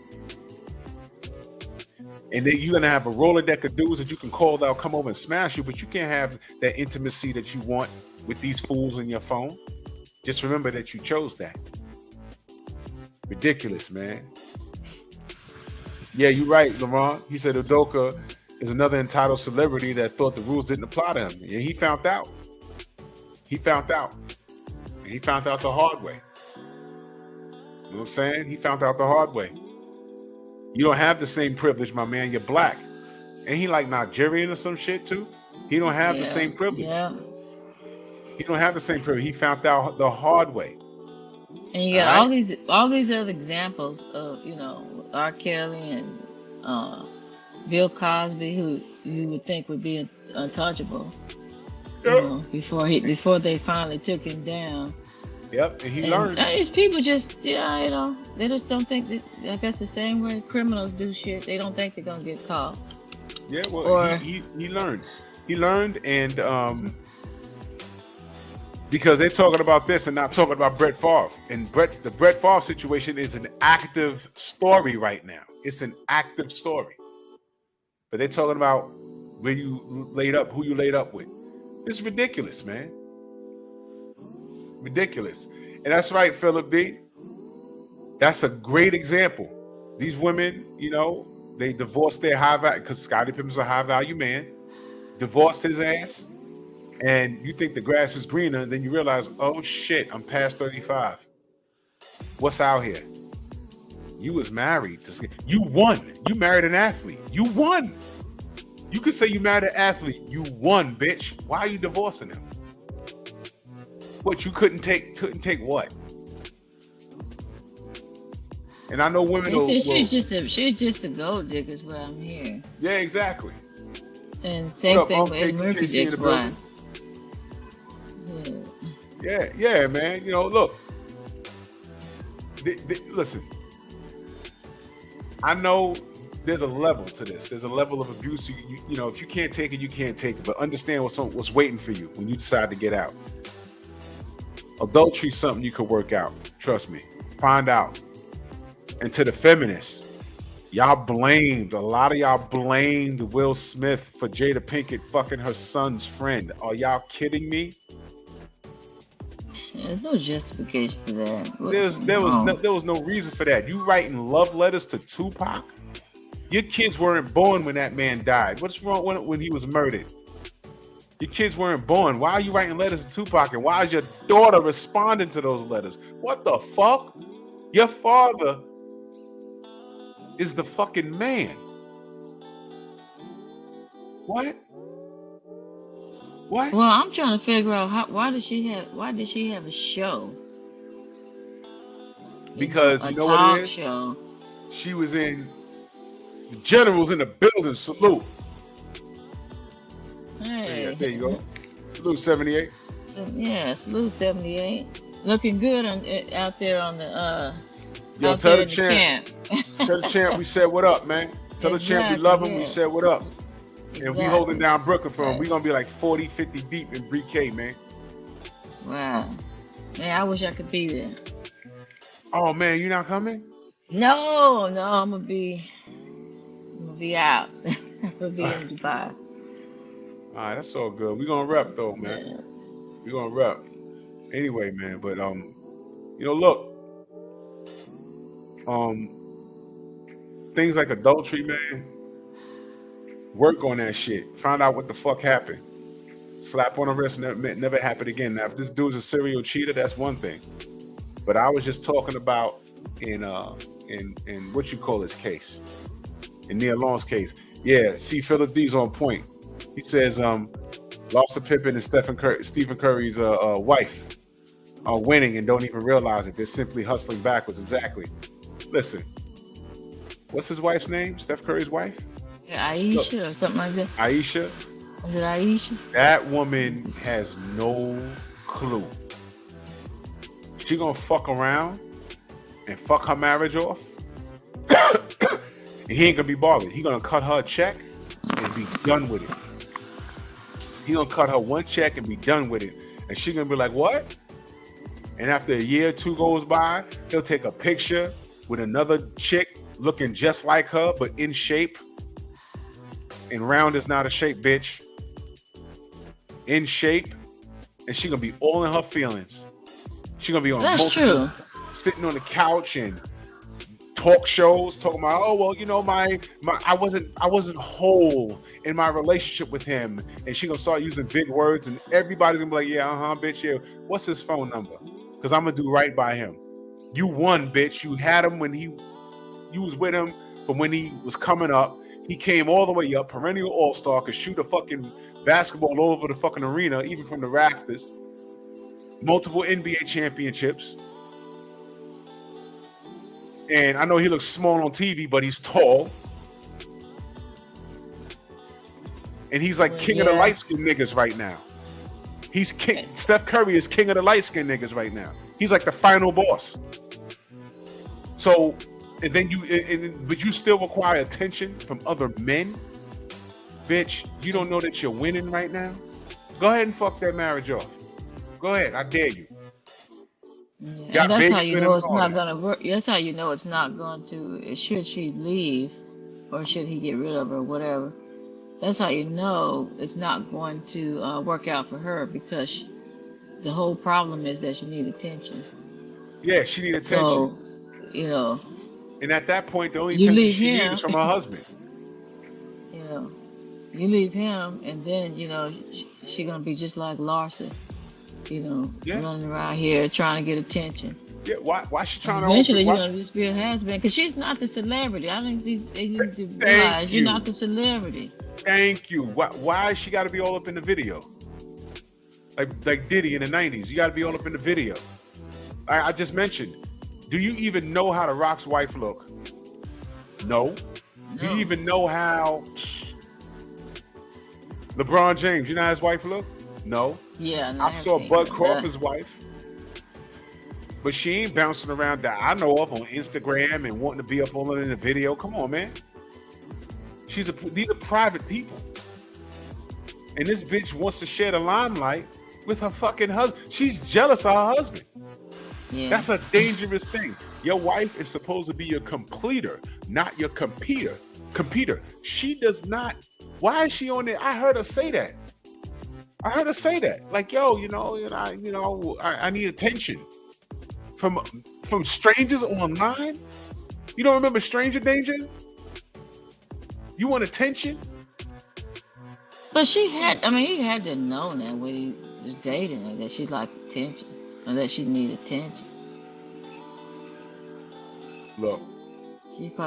And then you're gonna have a Rolodeck of dudes that you can call that'll come over and smash you, but you can't have that intimacy that you want with these fools on your phone. Just remember that you chose that. Ridiculous, man. Yeah, you're right, Laurent. He said Udoka is another entitled celebrity that thought the rules didn't apply to him. And he found out. He found out. And he found out the hard way. You know what I'm saying? He found out the hard way. You don't have the same privilege, my man. You're black. Ain't he like Nigerian or some shit too? He don't have the same privilege. Yeah. He don't have the same privilege. He found out the hard way. And you got all these other examples of, you know, R. Kelly and Bill Cosby, who you would think would be untouchable. Yep. You know, before they finally took him down. Yep, and he learned. These people just, you know, they just don't think that. I guess the same way criminals do shit, they don't think they're gonna get caught. Yeah, well, Or, he learned. He learned, and because they're talking about this and not talking about Brett Favre. And the Brett Favre situation is an active story right now. It's an active story. But they're talking about where you laid up, who you laid up with. This is ridiculous, man. Ridiculous. And that's right, Philip D. That's a great example. These women, you know, they divorced their high value, because Scottie Pippen's a high value man, divorced his ass, and you think the grass is greener, and then you realize, oh shit, I'm past 35. What's out here? You was married to, you won. You married an athlete. You won. You could say you married an athlete. You won, bitch. Why are you divorcing him? What, you couldn't take what? And I know women. She's just a gold digger, is what I'm hearing. Yeah, exactly. And same thing with Ed Murphy's ex-wife. Yeah, man. You know, look. Listen. I know there's a level to this. There's a level of abuse. You know, if you can't take it, you can't take it. But understand what's waiting for you when you decide to get out. Adultery is something you could work out. Trust me. Find out. And to the feminists, a lot of y'all blamed Will Smith for Jada Pinkett fucking her son's friend. Are y'all kidding me? There's no justification for that. There was no reason for that. You writing love letters to Tupac? Your kids weren't born when that man died. What's wrong when he was murdered? Your kids weren't born. Why are you writing letters to Tupac? And why is your daughter responding to those letters? What the fuck? Your father is the fucking man. What? Well, I'm trying to figure out why did she have a show? Because you know what it is? Show. She was in the general's in the building. Salute. Hey. Yeah, there you go. Salute 78. Salute 78. Looking good out there on the Yo, tell the champ. Tell the champ we said what up, man. Tell the champ we love him. We said what up. And we holding down Brooklyn for him. We gonna be like 40, 50 deep in BK, man. Wow. Man, I wish I could be there. Oh man, you not coming? No, I'm gonna be out. I'm gonna be in Dubai. All right, that's all good. We gonna rep though, man. Yeah. We gonna rep. Anyway, man, but you know, look. Things like adultery, man. Work on that shit. Find out what the fuck happened. Slap on the wrist, never happen again. Now, if this dude's a serial cheater, that's one thing. But I was just talking about in what you call his case, in Nia Long's case. Yeah, see, Philip D's on point. He says, lost to Pippen and Stephen Curry's wife are winning and don't even realize it. They're simply hustling backwards. Exactly. Listen, What's his wife's name? Steph Curry's wife? Yeah, Aisha or something like that. Aisha. Is it Aisha? That woman has no clue. She gonna fuck around and fuck her marriage off. And he ain't gonna be bothered. He gonna cut her a check and be done with it. He gonna cut her one check and be done with it. And she gonna be like, what? And after a year or two goes by, he'll take a picture with another chick looking just like her, but in shape. And round is not a shape, bitch. In shape. And she gonna be all in her feelings. She gonna be on That's true. Sitting on the couch and talk shows talking about, oh well, you know, my I wasn't whole in my relationship with him, and she gonna start using big words, and everybody's gonna be like, yeah, bitch, yeah, what's his phone number? Because I'm gonna do right by him. You won, bitch. You had him when you was with him from when he was coming up. He came all the way up, perennial all-star, could shoot a fucking basketball all over the fucking arena, even from the rafters. Multiple NBA championships. And I know he looks small on TV, but he's tall. And he's like king of the light-skinned niggas right now. He's king. Steph Curry is king of the light-skinned niggas right now. He's like the final boss. So, and then but you still require attention from other men? Bitch, you don't know that you're winning right now? Go ahead and fuck that marriage off. Go ahead, I dare you. Yeah, and that's how you know it's not gonna work. That's how you know it's not going to. Should she leave, or should he get rid of her, or whatever? That's how you know it's not going to work out for her, because the whole problem is that she needs attention. Yeah, she needs attention. So, you know. And at that point, the only attention she needs is from her husband. You know, you leave him, and then you know she's gonna be just like Larsa. You know, running around here trying to get attention. Yeah, why she trying eventually, to? Eventually, you know, just be a has-been, because she's not the celebrity. I think they need to realize you're not the celebrity. Thank you. Why she got to be all up in the video? Like Diddy in the 90s. You got to be all up in the video. I just mentioned. Do you even know how The Rock's wife look? No. Do you even know how LeBron James? You know how his wife look? No. Yeah, I saw Bud Crawford's wife, but she ain't bouncing around that I know of on Instagram and wanting to be up all in the video. Come on, man. These are private people, and this bitch wants to share the limelight with her fucking husband. She's jealous of her husband. Yeah. That's a dangerous thing. Your wife is supposed to be your completer, not your competitor. She does not. Why is she on there? I heard her say that. Like, yo, I need attention from strangers online. You don't remember Stranger Danger? You want attention? But he had to know that when he was dating her, that she likes attention, or that she needs attention. Look,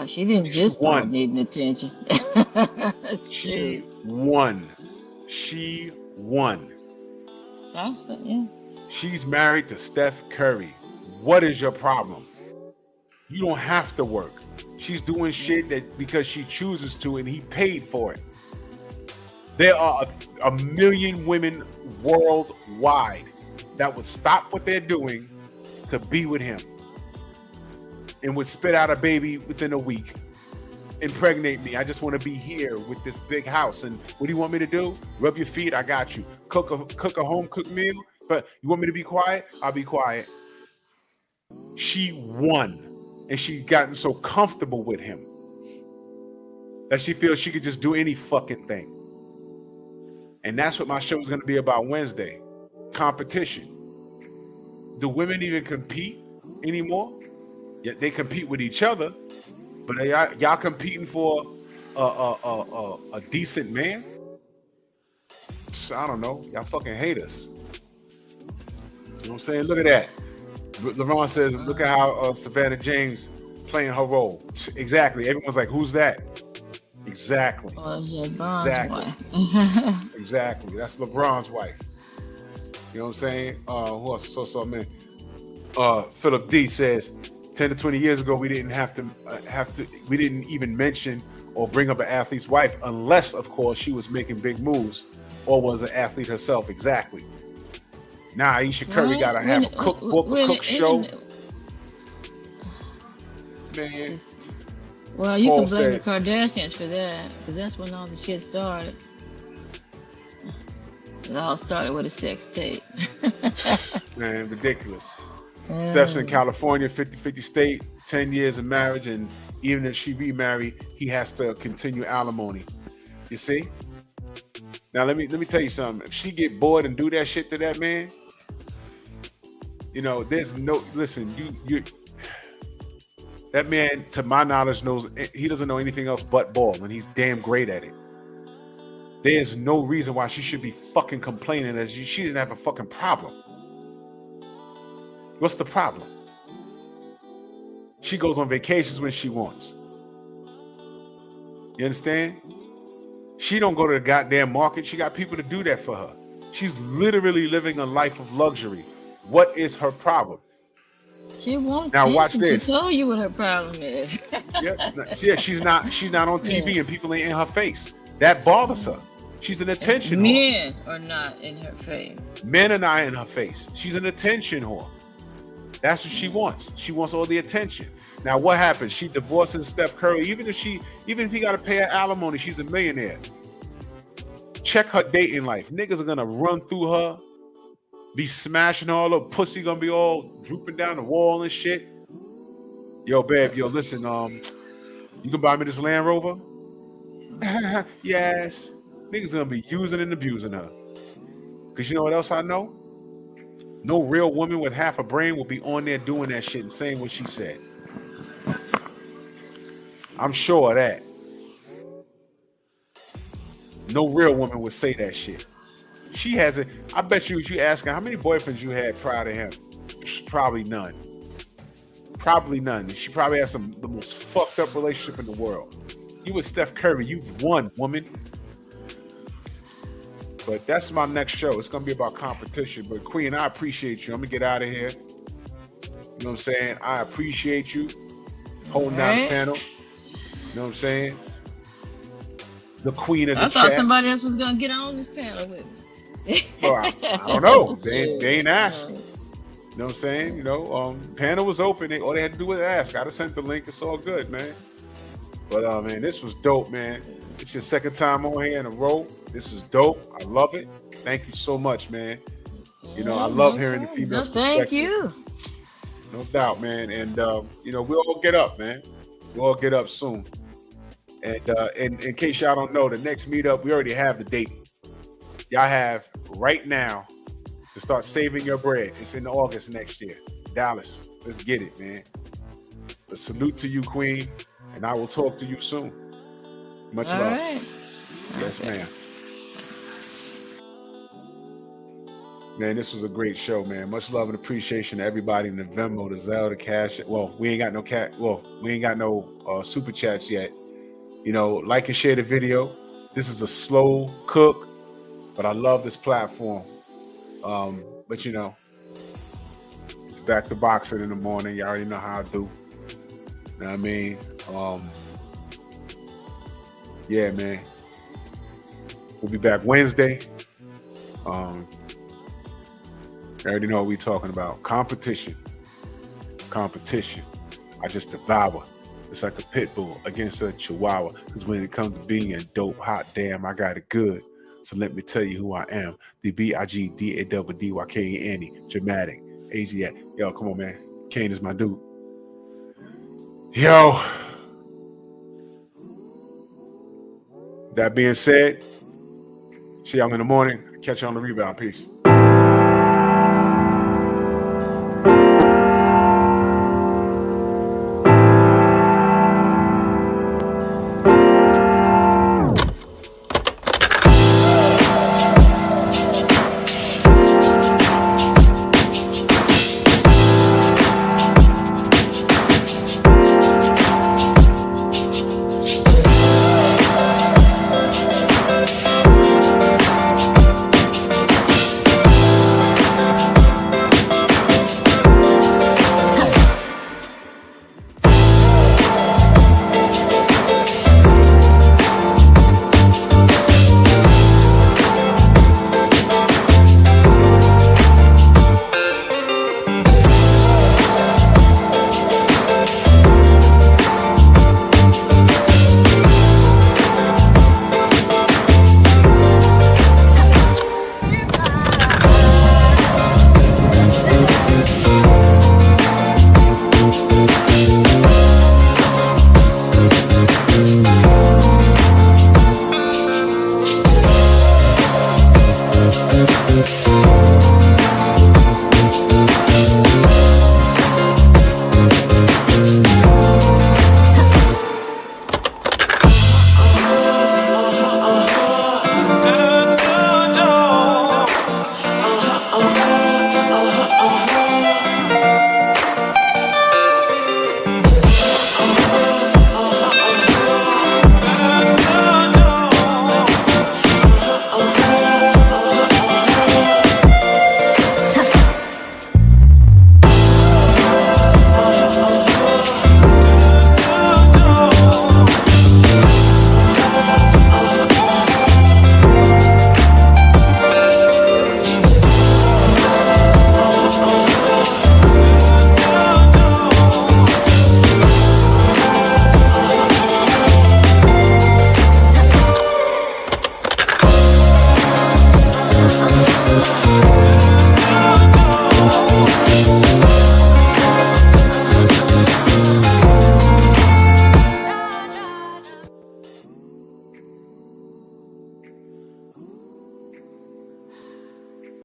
she didn't just start needing attention. She won. That's good, yeah. She's married to Steph Curry. What is your problem? You don't have to work. She's doing shit that because she chooses to, and he paid for it. There are a million women worldwide that would stop what they're doing to be with him, and would spit out a baby within a week. Impregnate me. I just want to be here with this big house. And what do you want me to do? Rub your feet? I got you. Cook a home cooked meal? But you want me to be quiet? I'll be quiet. She won. And she gotten so comfortable with him that she feels she could just do any fucking thing. And that's what my show is going to be about Wednesday. Competition. Do women even compete anymore? Yeah, they compete with each other. But y'all competing for a decent man? I don't know. Y'all fucking hate us. You know what I'm saying? Look at that. LeBron says, look at how Savannah James playing her role. Exactly. Everyone's like, who's that? Exactly. Exactly. That's LeBron's wife. You know what I'm saying? Who else? So man. Philip D says, 10 to 20 years ago, we didn't we didn't even mention or bring up an athlete's wife unless, of course, she was making big moves or was an athlete herself. Exactly. Now Aisha Curry got to have a cookbook, a cook show. Man. Well, you Paul can blame the said- Kardashians for that, because that's when all the shit started. It all started with a sex tape. Man, ridiculous. Steph's in California, 50-50 state, 10 years of marriage, and even if she remarried, he has to continue alimony. You see? Now let me tell you something. If she get bored and do that shit to that man, you know, there's no listen, you that man, to my knowledge, he doesn't know anything else but ball, and he's damn great at it. There's no reason why she should be fucking complaining as she didn't have a fucking problem. What's the problem? She goes on vacations when she wants. You understand? She don't go to the goddamn market. She got people to do that for her. She's literally living a life of luxury. What is her problem? She won't. Now watch this. She told you what her problem is. Yeah, she's not on TV and people ain't in her face. That bothers her. She's an attention whore. Men are not in her face. Men are not in her face. She's an attention whore. That's what she wants. She wants all the attention. Now what happens? She divorces Steph Curry. Even if he got to pay her alimony, she's a millionaire. Check her dating life. Niggas are gonna run through her, be smashing all her pussy, gonna be all drooping down the wall and shit. Yo, babe, listen, you can buy me this Land Rover? Yes. Niggas gonna be using and abusing her. Cause you know what else I know? No real woman with half a brain will be on there doing that shit and saying what she said. I'm sure of that. No real woman would say that shit. She hasn't. I bet you, if you ask her how many boyfriends you had prior to him, probably none. Probably none. She probably has the most fucked up relationship in the world. You with Steph Curry, you've won, woman. But that's my next show. It's gonna be about competition. But Queen, I appreciate you. I'm gonna get out of here. You know what I'm saying? I appreciate you holding down the panel. You know what I'm saying? The queen of the chat. I thought somebody else was gonna get on this panel with me. Well, I don't know. They ain't asked. You know what I'm saying? You know, panel was open. All they had to do was ask. I'd have sent the link. It's all good, man. But man, this was dope, man. It's your second time on here in a row. This is dope. I love it. Thank you so much, man. You know, I love hearing the female's perspective. Thank you. No doubt, man. And you know, we'll all get up, man. We'll all get up soon. And in case y'all don't know, the next meetup, we already have the date. Y'all have right now to start saving your bread. It's in August next year. Dallas. Let's get it, man. A salute to you, Queen. And I will talk to you soon. Much All love. right. Yes, ma'am. Man, this was a great show, man. Much love and appreciation to everybody in the Venmo, the Zelle, the Cash. Well, we ain't got no super chats yet. You know, like and share the video. This is a slow cook, but I love this platform. But you know, it's back to boxing in the morning. You already know how I do. You know what I mean? Yeah, man. We'll be back Wednesday. I already know what we're talking about. Competition. I just devour. It's like a pit bull against a chihuahua. Because when it comes to being a dope, hot damn, I got it good. So let me tell you who I am. The BIGDAWDYKANE. Dramatic. AZ. Yo, come on, man. Kane is my dude. Yo. That being said, see y'all in the morning. Catch you on the rebound. Peace.